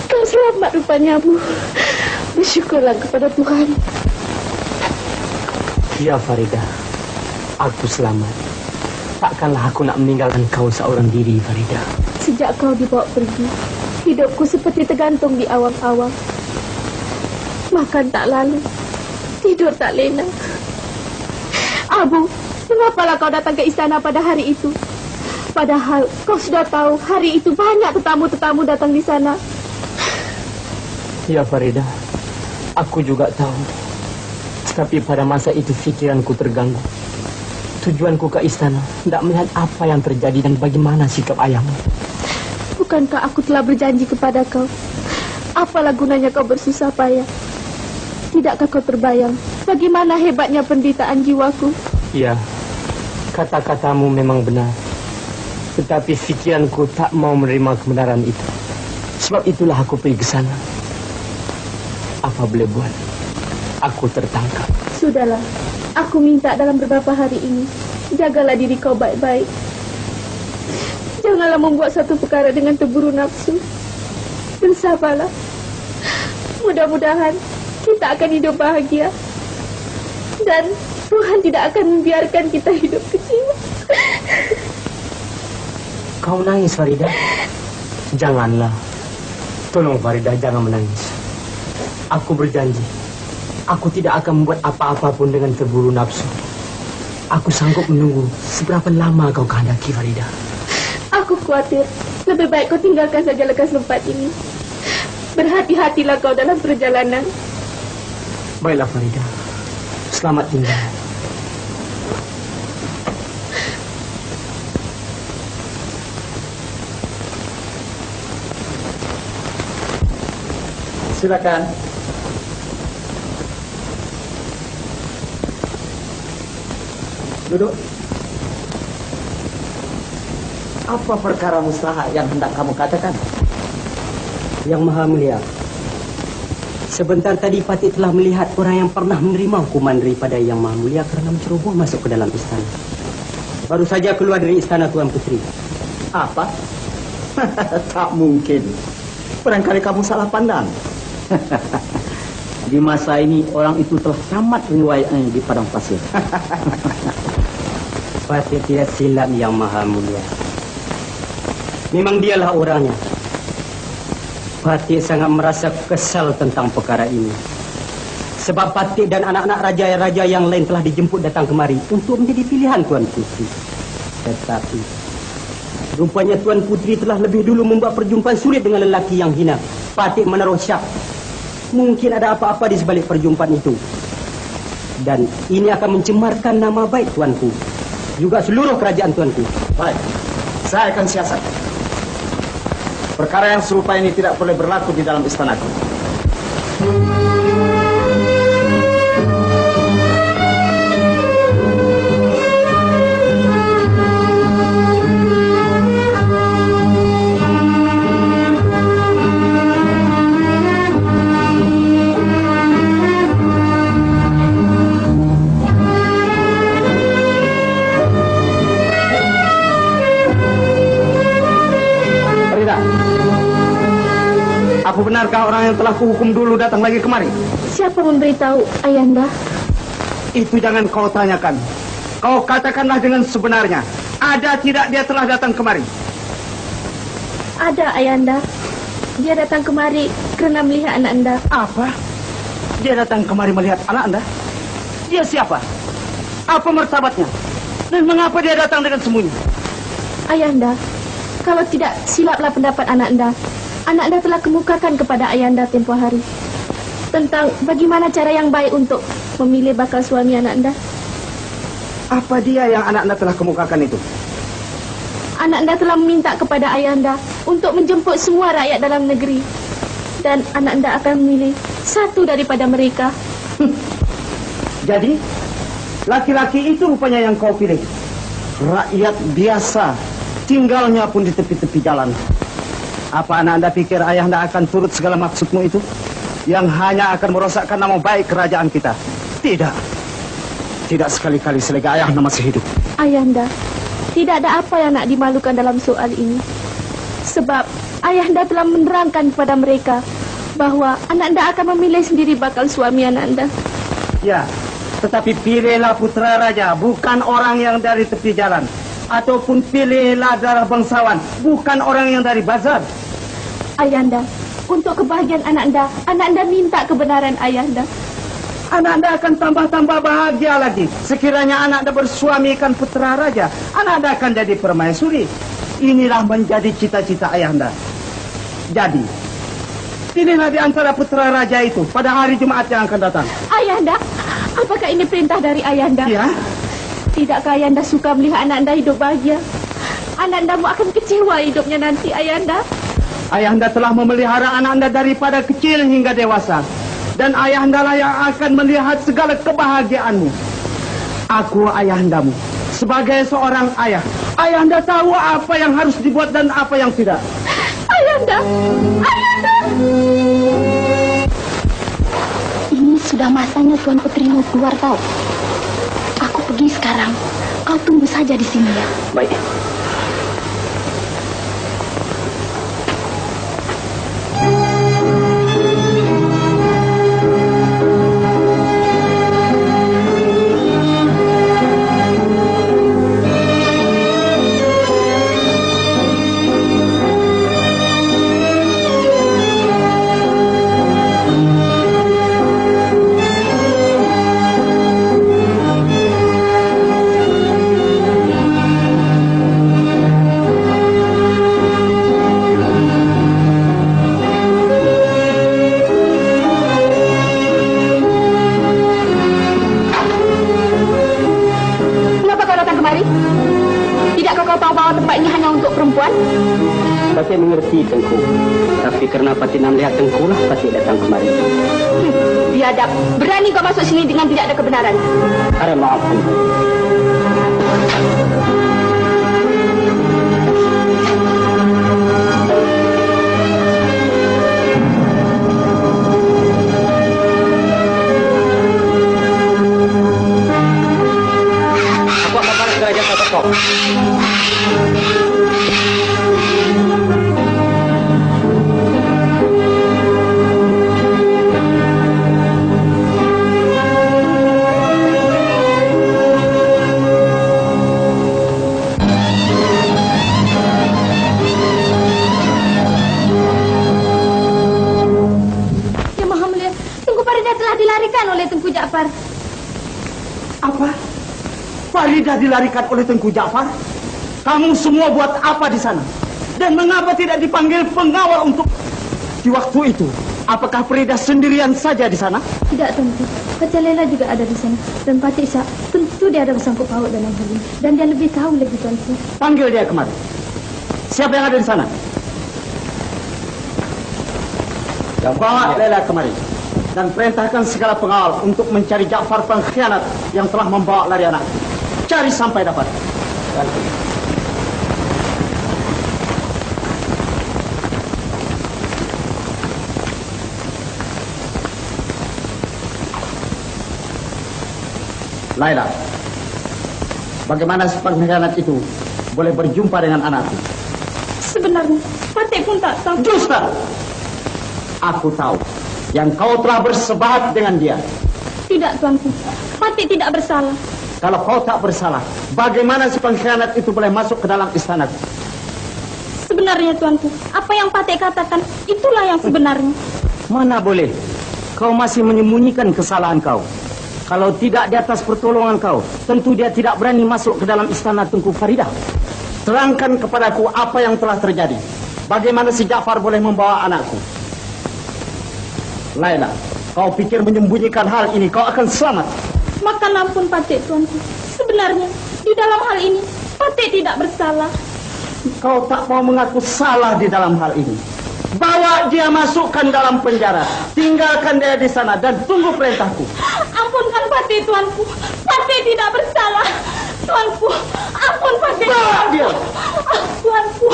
kau selamat rupanya Abu. Bersyukurlah kepada Tuhan. Ya Farida, aku selamat. Takkanlah aku nak meninggalkan kau seorang diri, Farida. Sejak kau dibawa pergi, hidupku seperti tergantung di awang-awang. Makan tak lalu, tidur tak lena. Abu, mengapalah kau datang ke istana pada hari itu? Padahal kau sudah tahu hari itu banyak tetamu-tetamu datang di sana. Ya Farida, aku juga tahu. Tapi pada masa itu fikiranku terganggu. Tujuanku ke istana tidak melihat apa yang terjadi dan bagaimana sikap ayahmu. Bukankah aku telah berjanji kepada kau? Apalah gunanya kau bersusah payah? Tidakkah kau terbayang bagaimana hebatnya penderitaan jiwaku? Ya, kata-katamu memang benar. Tetapi fikiranku tak mau menerima kebenaran itu. Sebab itulah aku pergi ke sana. Apa boleh buat? Aku tertangkap. Sudahlah, aku minta dalam beberapa hari ini, jagalah diri kau baik-baik. Janganlah membuat satu perkara dengan terburu nafsu. Bersabarlah. Mudah-mudahan kita akan hidup bahagia. Dan Tuhan tidak akan membiarkan kita hidup kecewa. Kau nangis, Farida? Janganlah. Tolong, Farida, jangan menangis. Aku berjanji, aku tidak akan membuat apa-apa pun dengan terburu nafsu. Aku sanggup menunggu seberapa lama kau kehendaki, Farida. Aku khawatir lebih baik kau tinggalkan saja lekas tempat ini. Berhati-hatilah kau dalam perjalanan. Baiklah, Farida. Selamat tinggal. Silakan. Duduk. Apa perkara mustahak yang hendak kamu katakan? Yang Maha Mulia, sebentar tadi Patih telah melihat orang yang pernah menerima hukuman daripada Yang Maha Mulia kerana menceroboh masuk ke dalam istana. Baru saja keluar dari istana Tuan Putri. Apa? Tak mungkin. Barangkali kamu salah pandang. Di masa ini orang itu telah tamat riwayatnya di padang pasir. Patih tidak silap Yang Maha Mulia. Memang dialah orangnya. Patih sangat merasa kesal tentang perkara ini. Sebab Patih dan anak-anak raja-raja yang lain telah dijemput datang kemari untuk menjadi pilihan Tuan Putri. Tetapi rupanya Tuan Putri telah lebih dulu membuat perjumpaan sulit dengan lelaki yang hina. Patih menaruh syak. Mungkin ada apa-apa di sebalik perjumpaan itu. Dan ini akan mencemarkan nama baik Tuanku. Juga seluruh kerajaan Tuanku. Baik, saya akan siasat. Perkara yang serupa ini tidak boleh berlaku di dalam istanaku. Apa benar benarkah orang yang telah kuhukum dulu datang lagi kemari? Siapa memberitahu Ayanda? Itu jangan kau tanyakan. Kau katakanlah dengan sebenarnya. Ada tidak dia telah datang kemari? Ada Ayanda. Dia datang kemari karena melihat anak Anda. Apa? Dia datang kemari melihat anak Anda? Dia siapa? Apa martabatnya? Dan mengapa dia datang dengan sembunyi? Ayanda, kalau tidak silaplah pendapat anak Anda. Anak Anda telah kemukakan kepada Ayanda tempoh hari tentang bagaimana cara yang baik untuk memilih bakal suami anak Anda. Apa dia yang anak Anda telah kemukakan itu? Anak Anda telah meminta kepada Ayanda untuk menjemput semua rakyat dalam negeri. Dan anak Anda akan memilih satu daripada mereka. Jadi, laki-laki itu rupanya yang kau pilih. Rakyat biasa, tinggalnya pun di tepi-tepi jalan. Apa anak Anda pikir ayah Anda akan turut segala maksudmu itu? Yang hanya akan merosakkan nama baik kerajaan kita. Tidak. Tidak sekali-kali selagi ayah Anda masih hidup. Ayanda, tidak ada apa yang nak dimalukan dalam soal ini. Sebab Ayanda telah menerangkan kepada mereka bahwa anak Anda akan memilih sendiri bakal suami anak Anda. Ya, tetapi pilihlah putra raja, bukan orang yang dari tepi jalan. Ataupun pilihlah darah bangsawan, bukan orang yang dari bazar. Ayanda, untuk kebahagiaan anak Anda minta kebenaran Ayanda. Anak Anda akan tambah-tambah bahagia lagi. Sekiranya anak Anda bersuamikan putra raja, anak Anda akan jadi permaisuri. Inilah menjadi cita-cita ayah Anda. Jadi, pilihlah di antara putra raja itu pada hari Jumat yang akan datang. Ayanda, apakah ini perintah dari Ayanda? Ya. Tidakkah Ayanda suka melihat anak Anda hidup bahagia? Anak Anda akan kecewa hidupnya nanti, Ayanda. Ayah Anda telah memelihara anak Anda daripada kecil hingga dewasa. Dan ayah Anda lah yang akan melihat segala kebahagiaanmu. Aku ayah Andamu. Sebagai seorang ayah, ayah Anda tahu apa yang harus dibuat dan apa yang tidak. Ayanda! Ayanda! Ini sudah masanya Tuan Putrimu keluar tahu. Aku pergi sekarang. Kau tunggu saja di sini ya. Baik. Pati mengerti Tengku. Tapi karena Pati nak melihat Tengku lah Pati datang kemari. Biadab, berani kau masuk sini dengan tidak ada kebenaran. Ada maaf Tengku. Aku akan balik ke Raja Sabatok. Apa? Farida dilarikan oleh Tengku Ja'far? Kamu semua buat apa di sana? Dan mengapa tidak dipanggil pengawal untuk... Di waktu itu, apakah Farida sendirian saja di sana? Tidak tentu. Kacalela juga ada di sana. Dan Patih Isa, tentu dia ada bersangkut paut dalam hal ini. Dan dia lebih tahu lagi tuanku. Panggil dia kemari. Siapa yang ada di sana? Yang bawa Lela kemari. Dan perintahkan segala pengawal untuk mencari Ja'far pengkhianat yang telah membawa lari anak. Cari sampai dapat. Laila, bagaimana si pengkhianat itu boleh berjumpa dengan anakku? Sebenarnya, Patih pun tak tahu. Dusta! Aku tahu yang kau telah bersebahat dengan dia. Tidak, tuanku. Patih tidak bersalah. Kalau kau tak bersalah, bagaimana si pengkhianat itu boleh masuk ke dalam istana? Sebenarnya, tuanku, apa yang Patih katakan, itulah yang sebenarnya. Mana boleh? Kau masih menyembunyikan kesalahan kau. Kalau tidak di atas pertolongan kau, tentu dia tidak berani masuk ke dalam istana Tengku Faridah. Terangkan kepadaku apa yang telah terjadi. Bagaimana si Ja'far boleh membawa anakku? Laila, kau pikir menyembunyikan hal ini kau akan selamat? Makan ampun, Patih, tuanku. Sebenarnya, di dalam hal ini, Patih tidak bersalah. Kau tak mau mengaku salah di dalam hal ini. Bawa dia masukkan dalam penjara. Tinggalkan dia di sana dan tunggu perintahku. Ampunkan Patih, tuanku. Patih tidak bersalah. Tuanku, ampun Patih. Bawa dia. Tuanku.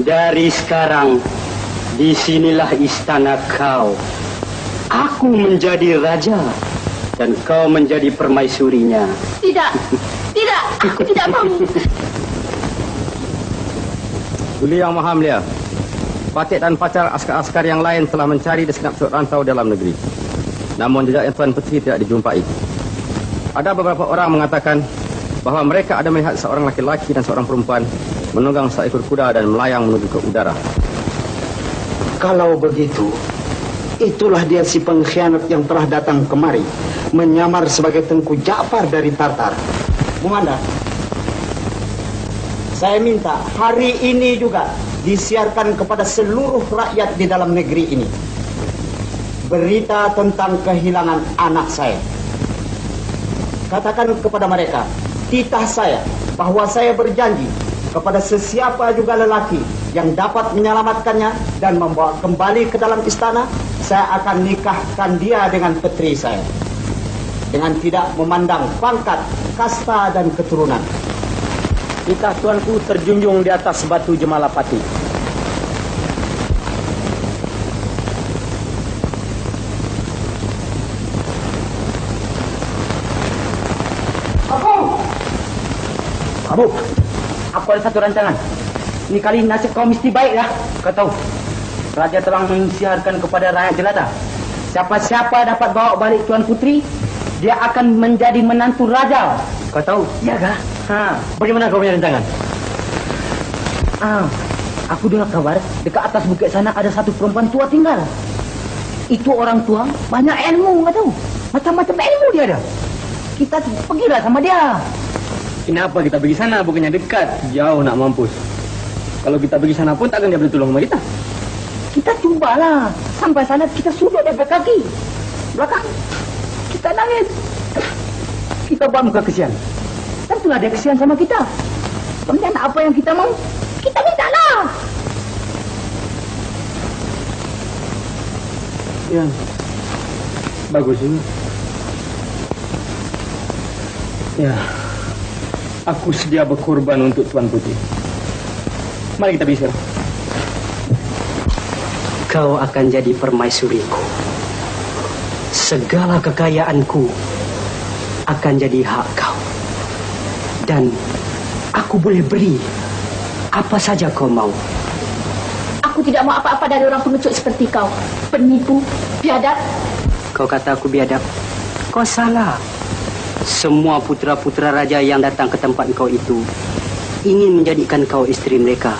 Dari sekarang, disinilah istana kau. Aku menjadi raja dan kau menjadi permaisurinya. Tidak, tidak, aku tidak mau. Duli Yang Maha Mulia, Patih dan pacar askar-askar yang lain telah mencari di segenap sudut rantau dalam negeri. Namun jejaknya Tuan Putri tidak dijumpai. Ada beberapa orang mengatakan bahawa mereka ada melihat seorang laki-laki dan seorang perempuan menunggang seekor kuda dan melayang menuju ke udara. Kalau begitu, itulah dia si pengkhianat yang telah datang kemari, menyamar sebagai Tengku Ja'far dari Tartar. Bumanda, saya minta hari ini juga disiarkan kepada seluruh rakyat di dalam negeri ini berita tentang kehilangan anak saya. Katakan kepada mereka, titah saya bahwa saya berjanji kepada sesiapa juga lelaki yang dapat menyelamatkannya dan membawa kembali ke dalam istana, saya akan nikahkan dia dengan putri saya dengan tidak memandang pangkat, kasta dan keturunan. Titah tuanku terjunjung di atas batu Jemalapati. Abu, aku ada satu rancangan. Ini kali nasib kau mesti baik ya. Kau tahu, Raja telah mensiarkan kepada rakyat jelata, siapa-siapa dapat bawa balik Tuan Putri, dia akan menjadi menantu Raja. Kau tahu? Iya kah? Bagaimana kau punya rancangan? Aku dengar kabar, dekat atas bukit sana ada satu perempuan tua tinggal. Itu orang tua, banyak ilmu, kau tahu? Macam-macam ilmu dia ada. Kita pergilah sama dia. Kenapa kita pergi sana? Bukannya dekat, jauh nak mampus. Kalau kita pergi sana pun takkan dia boleh tolong sama kita. Kita cubalah. Sampai sana kita sudut dari kaki. Belakang. Kita nangis. Kita buat muka kesian. Tentulah dia kesian sama kita. Kemudian apa yang kita mau, kita mintalah. Ya, bagus ini. Ya, aku sedia berkorban untuk Tuan Putri. Mari kita bisa. Kau akan jadi permaisuriku. Segala kekayaanku akan jadi hak kau. Dan aku boleh beri apa saja kau mau. Aku tidak mau apa-apa dari orang pengecut seperti kau. Penipu, biadab. Kau kata aku biadab. Kau salah. Semua putra-putra raja yang datang ke tempat kau itu ingin menjadikan kau istri mereka.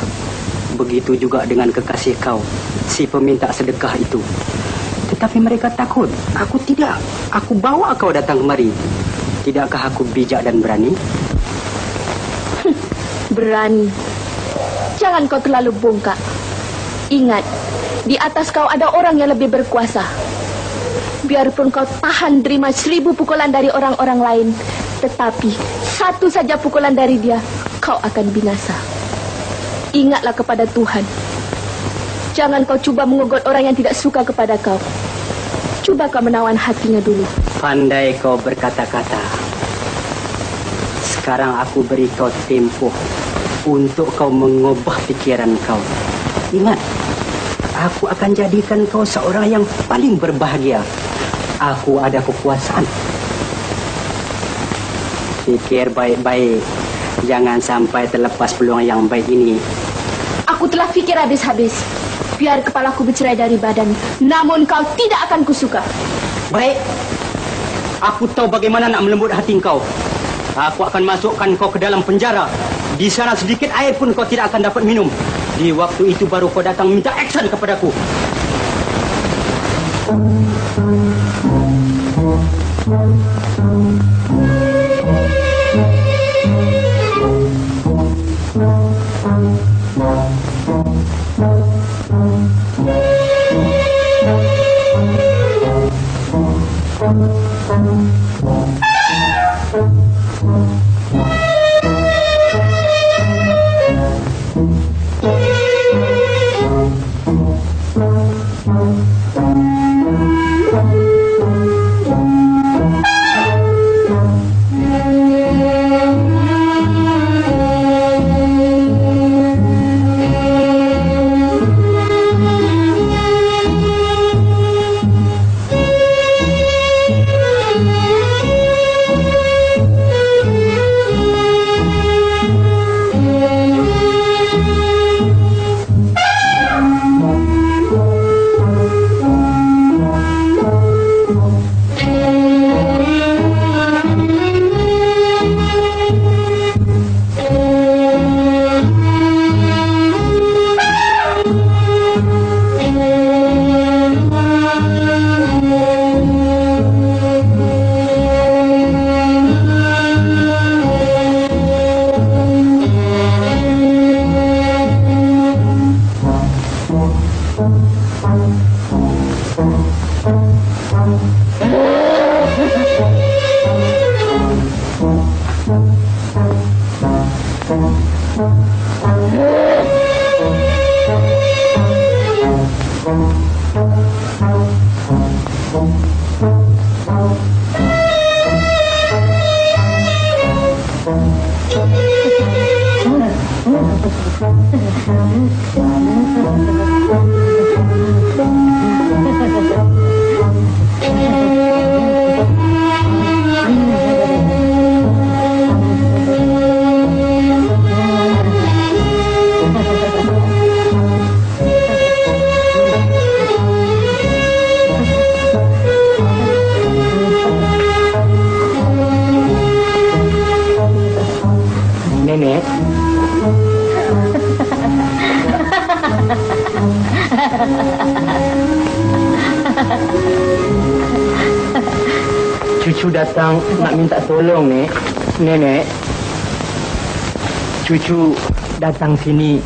Begitu juga dengan kekasih kau, si peminta sedekah itu. Tetapi mereka takut. Aku tidak. Aku bawa kau datang kemari. Tidakkah aku bijak dan berani? Berani. Jangan kau terlalu bongkak. Ingat, di atas kau ada orang yang lebih berkuasa. Biarpun kau tahan terima 1000 pukulan dari orang-orang lain, Tetapi satu saja pukulan dari dia, kau akan binasa. Ingatlah kepada Tuhan. Jangan kau cuba mengugut orang yang tidak suka kepada kau. Cuba kau menawan hatinya dulu. Pandai kau berkata-kata. Sekarang aku beri kau tempoh untuk kau mengubah pikiran kau. Ingat, aku akan jadikan kau seorang yang paling berbahagia. Aku ada kekuasaan. Pikir baik-baik. Jangan sampai terlepas peluang yang baik ini. Aku telah fikir habis-habis. Biar kepalaku bercerai dari badan. Namun kau tidak akan kusuka. Baik. Aku tahu bagaimana nak melembut hati kau. Aku akan masukkan kau ke dalam penjara. Di sana sedikit air pun kau tidak akan dapat minum. Di waktu itu baru kau datang minta action kepadaku. Nenek. Cucu datang nak minta tolong, Nek. Nenek. Cucu datang sini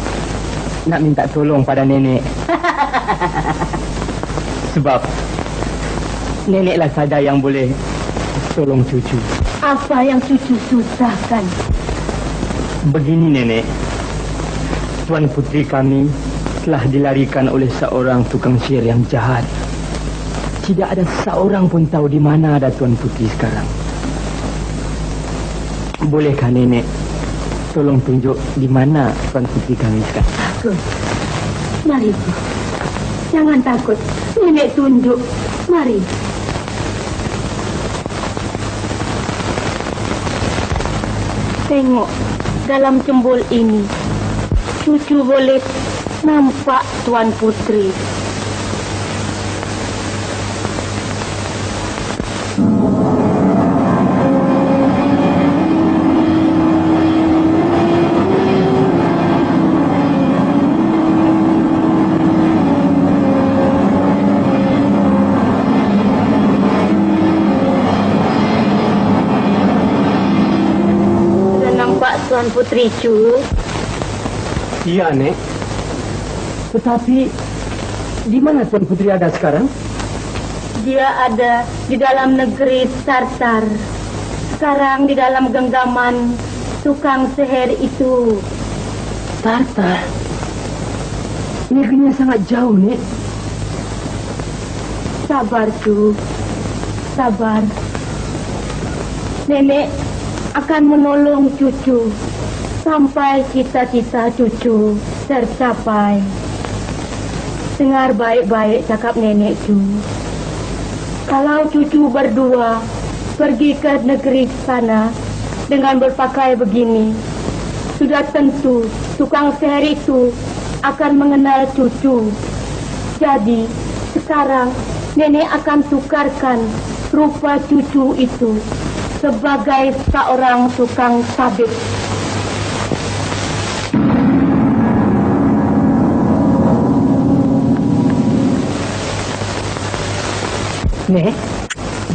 nak minta tolong pada nenek. Sebab neneklah saja yang boleh tolong cucu. Apa yang cucu susahkan? Begini, Nenek. Tuan putri kami telah dilarikan oleh seorang tukang sihir yang jahat. Tidak ada seorang pun tahu di mana ada Tuan Putri sekarang. Bolehkah Nenek tolong tunjuk di mana Tuan Putri kami sekarang? Takut. Mari, Bu. Jangan takut. Nenek tunjuk. Mari. Tengok dalam cembul ini. Cucu boleh nampak Tuan Putri. Tuan Putri, Cu. Iya, Nek. Tetapi di mana Tuan Putri ada sekarang? Dia ada di dalam negeri Tartar. sekarang di dalam genggaman tukang sihir itu. Tartar. Negerinya sangat jauh, Nek. Sabar, Cu. Sabar. Nenek akan menolong cucu sampai cita-cita cucu tercapai. Dengar baik-baik cakap nenek, Cu. Kalau cucu berdua pergi ke negeri sana dengan berpakai begini, sudah tentu tukang sihir itu akan mengenal cucu. Jadi, sekarang nenek akan tukarkan rupa cucu itu sebagai seorang tukang tabib. Nek,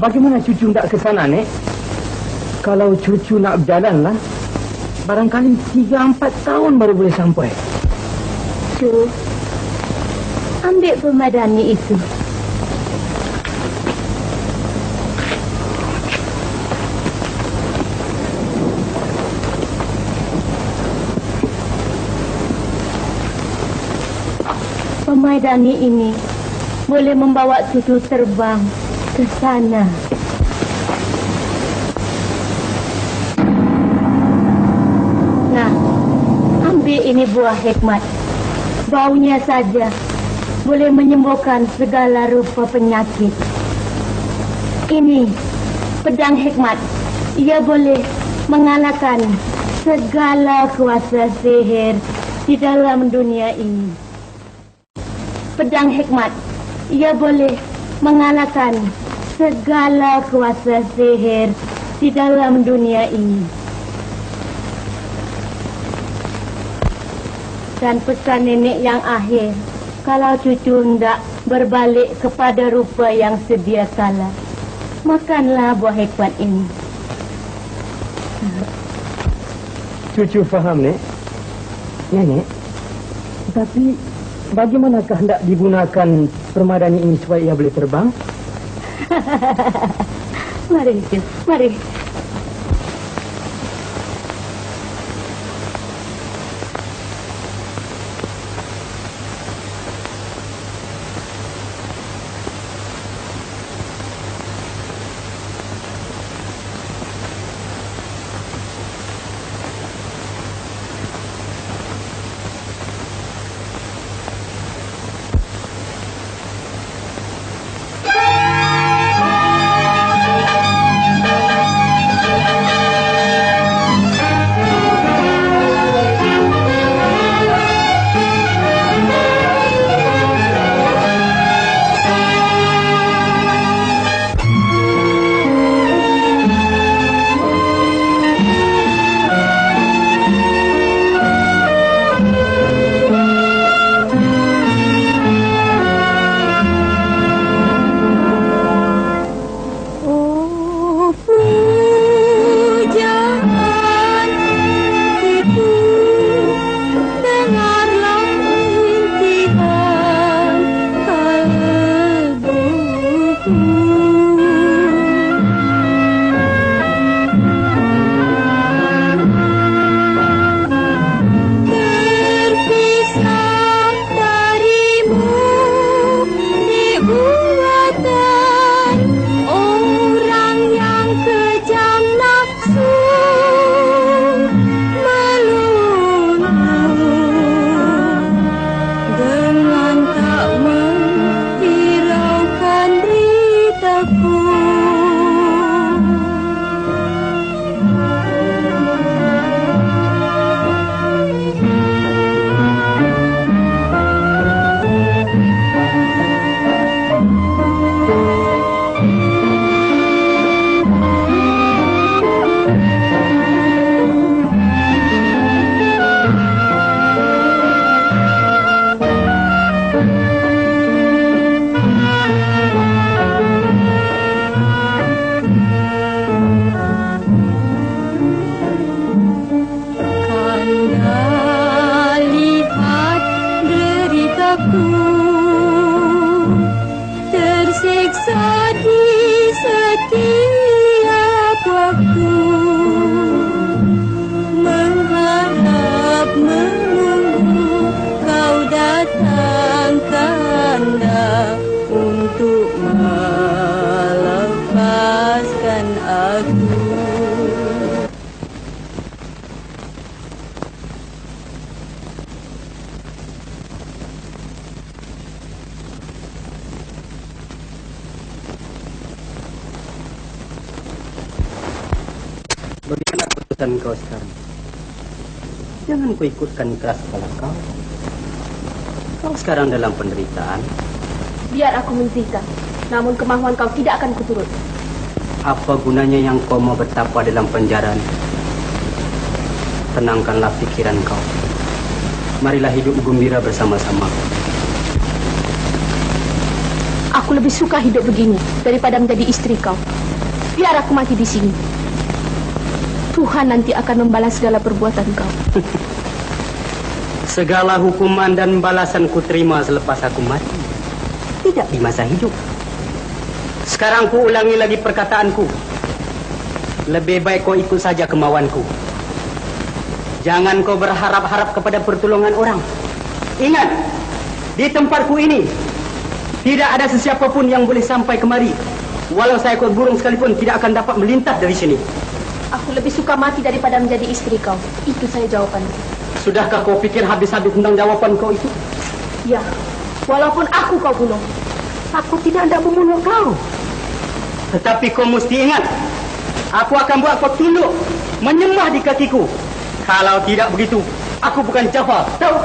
bagaimana cucu nak ke sana, Nek? Kalau cucu nak berjalan lah, barangkali 3-4 tahun baru boleh sampai. Cu, ambil pemadani itu. Pemadani ini boleh membawa cucu terbang ke sana. Nah, ambil ini buah hikmat. Baunya saja boleh menyembuhkan segala rupa penyakit. Ini pedang hikmat. Ia boleh mengalahkan segala kuasa sihir di dalam dunia ini. Pedang hikmat. Ia boleh mengalahkan segala kuasa sihir di dalam dunia ini. Dan pesan nenek yang akhir, kalau cucu hendak berbalik kepada rupa yang sedia kala, makanlah buah hikmat ini. Cucu faham, Nek. Nenek, tapi bagaimanakah hendak digunakan permadani ini supaya ia boleh terbang? Mari, Cu, mari. keputusan kau sekarang. Jangan kau ikutkan keras kepala kau. Kau sekarang dalam penderitaan. Biar aku menderita, namun kemauan kau tidak akan kuturut. Apa gunanya yang kau mau bertapa dalam penjara? Tenangkanlah pikiran kau. Marilah hidup gembira bersama-sama. Aku lebih suka hidup begini daripada menjadi istri kau. Biar aku mati di sini. Tuhan nanti akan membalas segala perbuatan kau. Segala hukuman dan balasan ku terima selepas aku mati. Tidak di masa hidup. Sekarang ku ulangi lagi perkataanku. Lebih baik kau ikut saja kemauanku. Jangan kau berharap-harap kepada pertolongan orang. Ingat, di tempatku ini tidak ada sesiapa pun yang boleh sampai kemari. Walau seekor burung sekalipun tidak akan dapat melintas dari sini. Aku lebih suka mati daripada menjadi istri kau. Itu saya jawabanku. Sudahkah kau pikir habis-habis tentang jawaban kau itu? Ya, walaupun aku kau bunuh. Aku tidak hendak membunuh kau. Tetapi kau mesti ingat, aku akan buat kau tunduk, menyembah di kakiku. Kalau tidak begitu, aku bukan Jafar. Tahu?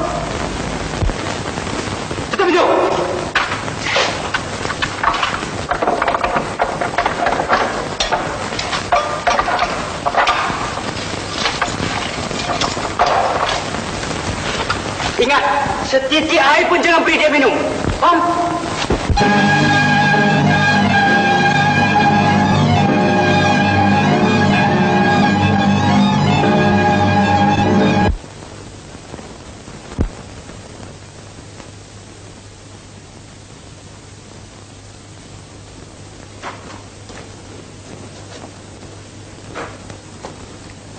Tetap hidup! Ingat, setitik air pun jangan beri dia minum. Faham?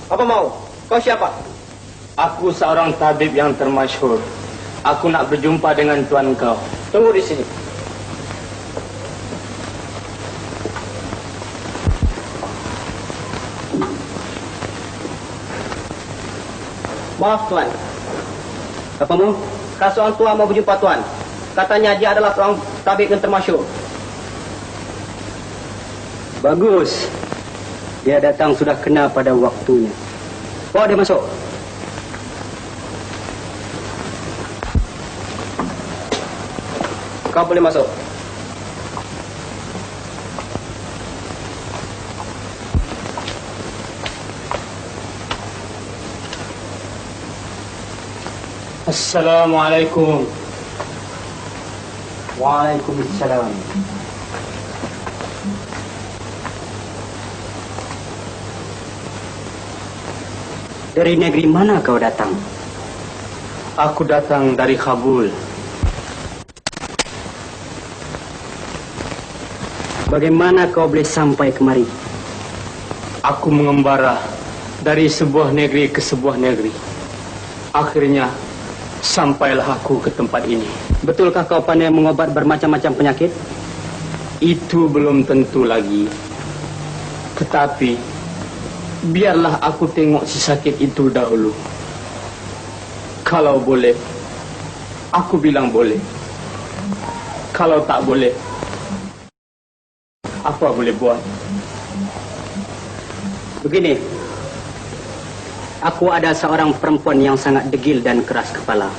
Apa mau? Kau siapa? Aku seorang tabib yang termasyhur. Aku nak berjumpa dengan tuan kau. Tunggu di sini. Maaf tuan. Apa mau? Kalau seorang tua mau berjumpa tuan. Katanya dia adalah seorang tabib yang termasyhur. Bagus. Dia datang sudah kena pada waktunya. Bawa dia masuk. Kau boleh masuk. Assalamualaikum. Waalaikumsalam. Dari negeri mana kau datang? Aku datang dari Kabul. Bagaimana kau boleh sampai kemari? Aku mengembara dari sebuah negeri ke sebuah negeri. Akhirnya sampailah aku ke tempat ini. Betulkah kau pandai mengobat bermacam-macam penyakit? Itu belum tentu lagi. Tetapi biarlah aku tengok si sakit itu dahulu. Kalau boleh, aku bilang boleh. Kalau tak boleh, apa boleh buat? Begini, aku ada seorang perempuan yang sangat degil dan keras kepala.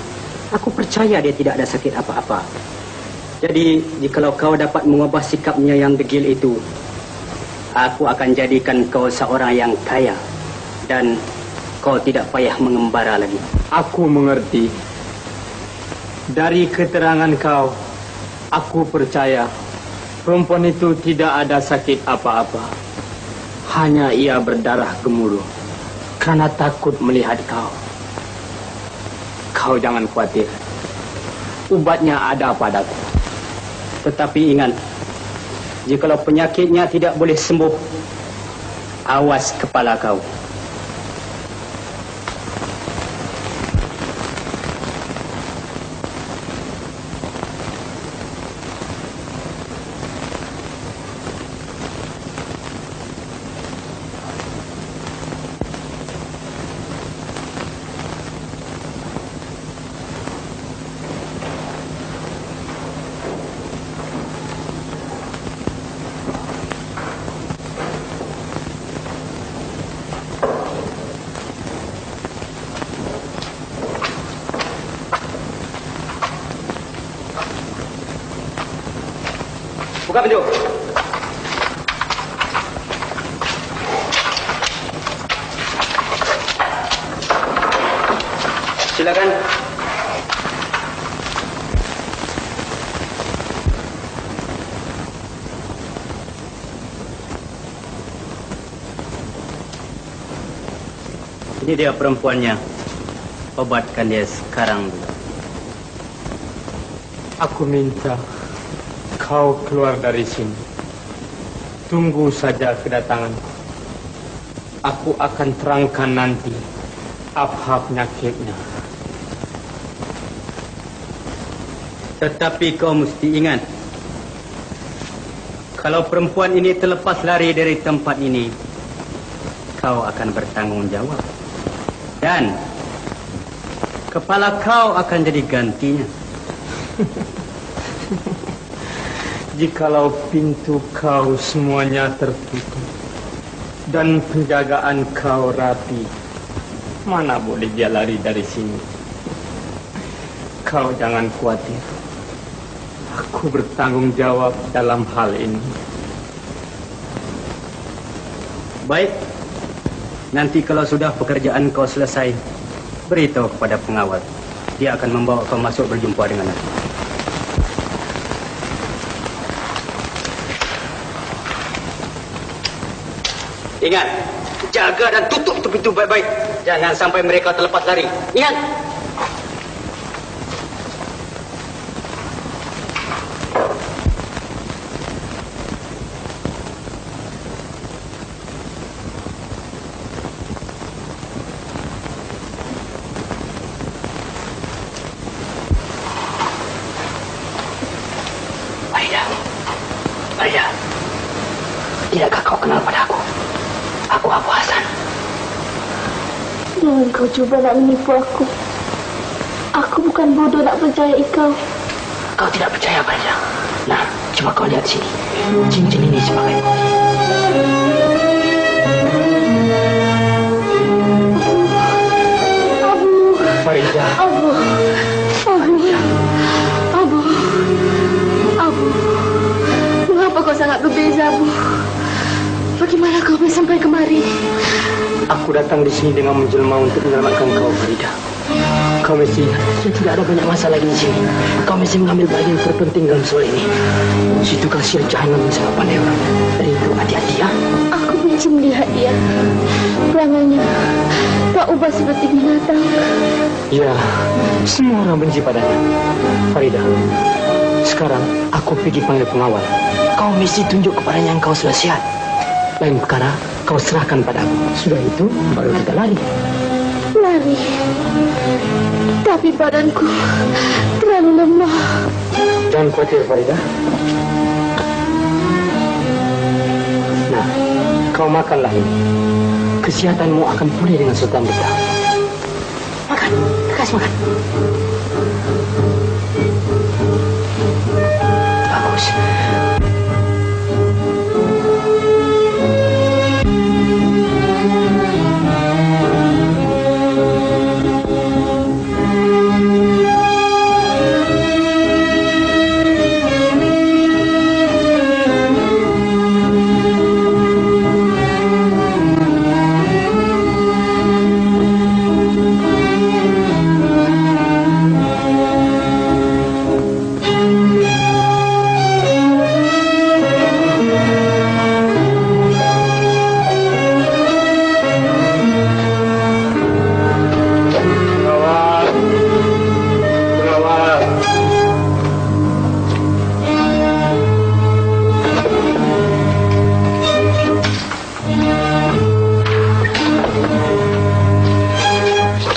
Aku percaya dia tidak ada sakit apa-apa. Jadi, jikalau kau dapat mengubah sikapnya yang degil itu, aku akan jadikan kau seorang yang kaya dan kau tidak payah mengembara lagi. Aku mengerti. Dari keterangan kau, aku percaya perempuan itu tidak ada sakit apa-apa. Hanya ia berdarah gemuruh karena takut melihat kau. Kau jangan khawatir. Ubatnya ada padaku. Tetapi ingat, jikalau penyakitnya tidak boleh sembuh, awas kepala kau. Buka pintu. Silakan. Ini dia perempuannya. Obatkan dia sekarang juga. Aku minta kau keluar dari sini. Tunggu saja kedatangan. Aku akan terangkan nanti apa penyakitnya. Tetapi kau mesti ingat, kalau perempuan ini terlepas lari dari tempat ini, kau akan bertanggung jawab. Dan kepala kau akan jadi gantinya. Jikalau pintu kau semuanya tertutup dan penjagaan kau rapi, mana boleh dia lari dari sini? Kau jangan khawatir. Aku bertanggung jawab dalam hal ini. Baik. Nanti kalau sudah pekerjaan kau selesai, beritahu kepada pengawal. Dia akan membawa kau masuk berjumpa dengan aku. Ingat, jaga dan tutup itu pintu baik-baik. Jangan sampai mereka terlepas lari. Ingat. Maria, tidakkah kau kenal padaku? Aku Abu Hasan. Jangan kau cuba nak menipu aku. Aku bukan bodoh nak percaya kau. Kau tidak percaya Maria? Nah, coba kau lihat sini. Cincin ini sebagai bukti. Farida. Abu. Mengapa kau sangat berbeza, Abu? Bagaimana kau bisa sampai kemari? Aku datang di sini dengan menjelma untuk menyelamatkan kau, Farida. Kau mesti tidak ada banyak masa lagi di sini. Kau mesti mengambil bagian terpenting dalam soal ini. Si tukang sihir jahanam sangat pandai orang. Dari itu hati-hati ya. Aku benci melihat dia. Perangannya tak ubah seperti binatang. Ya, semua orang benci padanya. Farida, sekarang aku pergi panggil pengawal. Kau mesti tunjuk kepadanya yang kau sudah sihat. Lain perkara, kau serahkan padaku. Sudah itu, baru kita lari. Lari. Tapi badanku terlalu lemah. Jangan khawatir, Farida. Nah, kau makanlah ini. Kesehatanmu akan pulih dengan Sultan Beta. Makan, kasih makan. Bagus.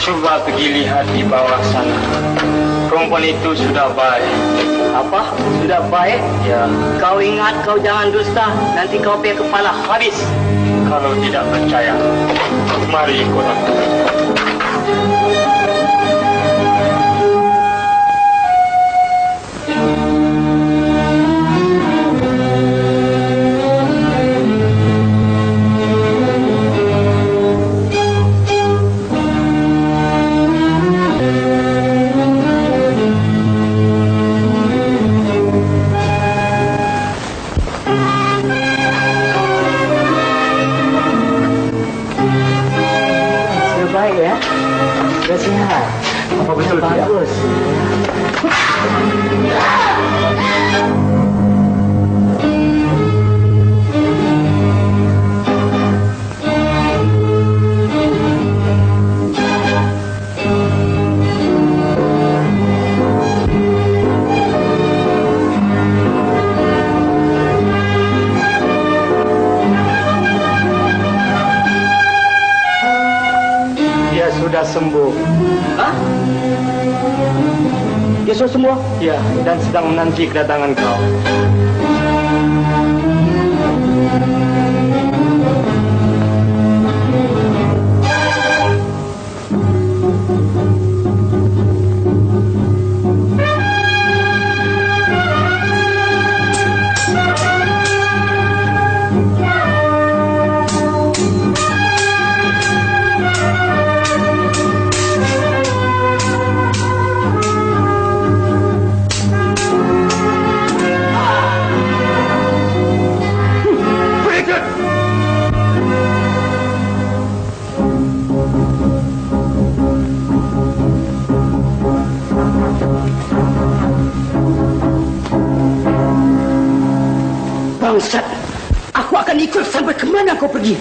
Coba pergi lihat di bawah sana. Perempuan itu sudah baik. Apa? Sudah baik? Ya. Kau ingat kau jangan dusta. Nanti kau punya kepala habis. Kalau tidak percaya, mari ikut aku. Bagus. Dia sudah sembuh. Hah? Dia sudah sembuh? Ya, Dan sedang menanti kedatangan kau. Bangsat, aku akan ikut sampai kemana kau pergi.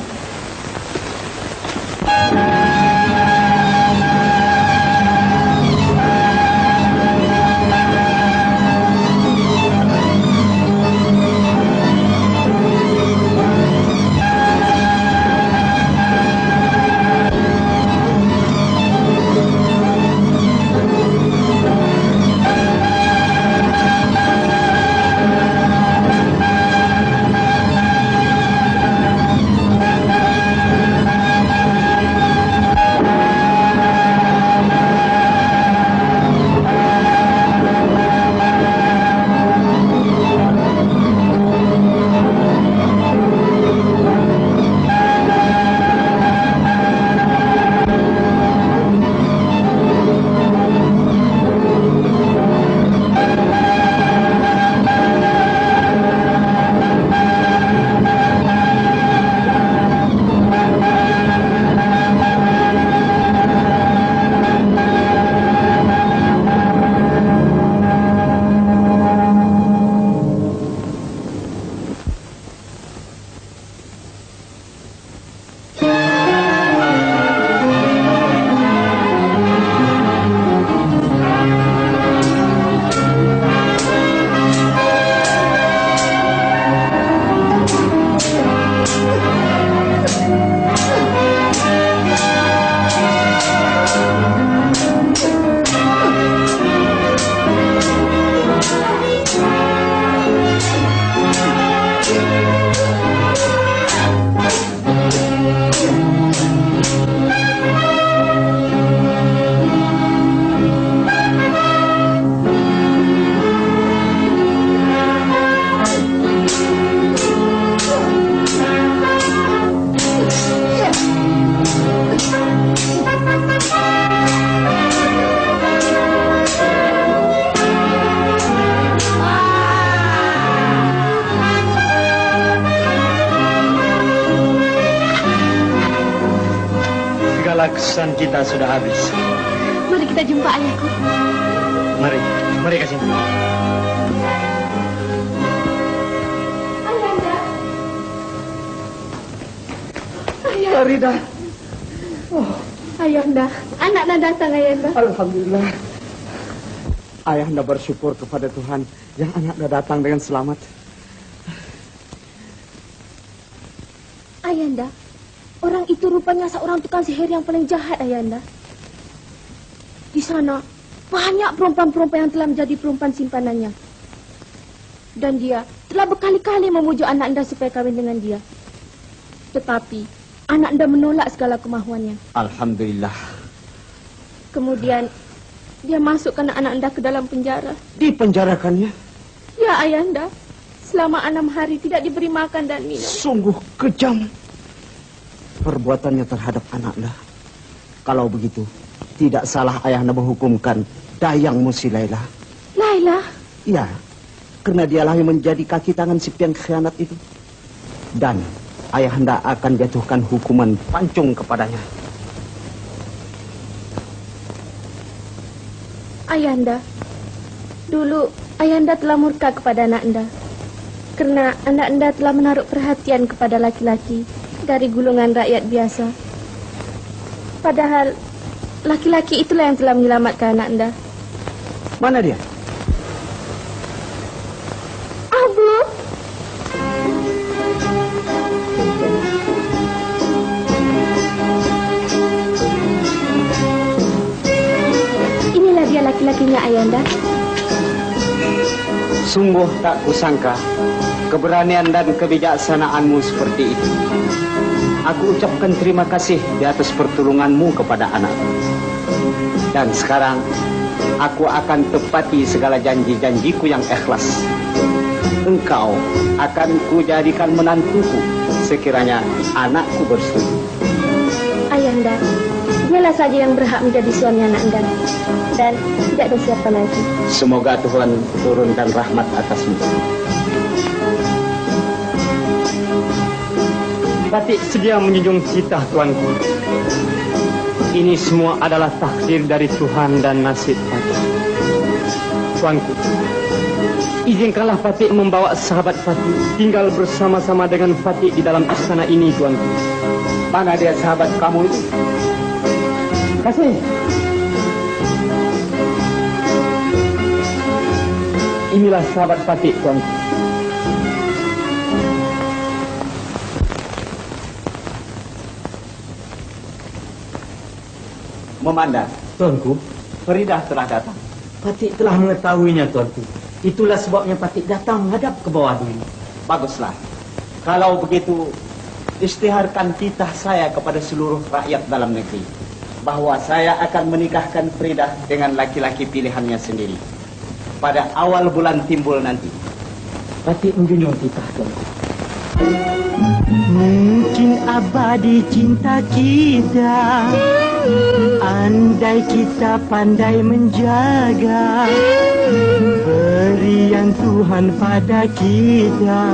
Kesan kita sudah habis. Mari kita jumpa ayahku. Mari, mari ke sini. Farida. Oh, Ayahanda. Anaknya datang, Ayahanda. Alhamdulillah. Ayahanda bersyukur kepada Tuhan yang anaknya datang dengan selamat. Ayahanda, orang itu rupanya seorang tukang sihir yang paling jahat, Ayahanda. Di sana banyak perempuan-perempuan yang telah menjadi perempuan simpanannya. Dan dia telah berkali-kali memujuk anak anda supaya kawin dengan dia. Tetapi anak anda menolak segala kemahuannya. Alhamdulillah. Kemudian dia masukkan anak anda ke dalam penjara. Dipenjarakannya? Ya, Ayahanda. Selama 6 hari tidak diberi makan dan minum. Sungguh kejam perbuatannya terhadap anaknya. Kalau begitu, tidak salah ayahnya menghukumkan Dayang Musi Laila. Laila? Ya, karena dialah yang menjadi kaki tangan si pengkhianat itu. Dan ayahanda akan jatuhkan hukuman pancung kepadanya. Ayahanda, dulu Ayahanda telah murka kepada anak anda. Karena anak anda telah menaruh perhatian kepada laki-laki dari golongan rakyat biasa. Padahal laki-laki itulah yang telah menyelamatkan anak anda. Mana dia? Abu! Inilah dia laki-lakinya, Ayahanda. Sungguh tak kusangka keberanian dan kebijaksanaanmu seperti itu. Aku ucapkan terima kasih di atas pertolonganmu kepada anak. Dan sekarang aku akan tepati segala janji-janjiku yang ikhlas. Engkau akan kujadikan menantuku sekiranya anakku bersetuju. Ayahanda, dialah saja yang berhak menjadi suami anak anda. Dan tidak ada siapa lagi. Semoga Tuhan turunkan rahmat atasmu. Patik sedia menjunjung titah tuanku. Ini semua adalah takdir dari Tuhan dan nasib Patik. Tuanku, izinkanlah Patik membawa sahabat Patik tinggal bersama-sama dengan Patik di dalam istana ini, tuanku. Mana dia sahabat kamu itu? Kasih. Inilah sahabat Patik, tuanku. Memandang, Tuanku, Faridah telah datang. Patik telah mengetahuinya, tuanku. Itulah sebabnya Patik datang menghadap ke bawah dulu. Baguslah. Kalau begitu, isytiharkan titah saya kepada seluruh rakyat dalam negeri bahwa saya akan menikahkan Faridah dengan laki-laki pilihannya sendiri pada awal bulan Timbul nanti. Patik menjunjung titah, tuanku. Mungkin abadi cinta kita, andai kita pandai menjaga berian Tuhan pada kita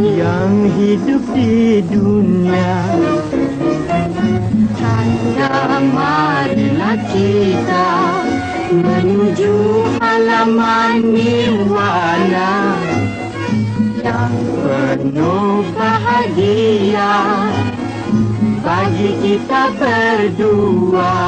yang hidup di dunia. Tanda marilah kita menuju halaman nirwana yang penuh bahagia bagi kita berdua.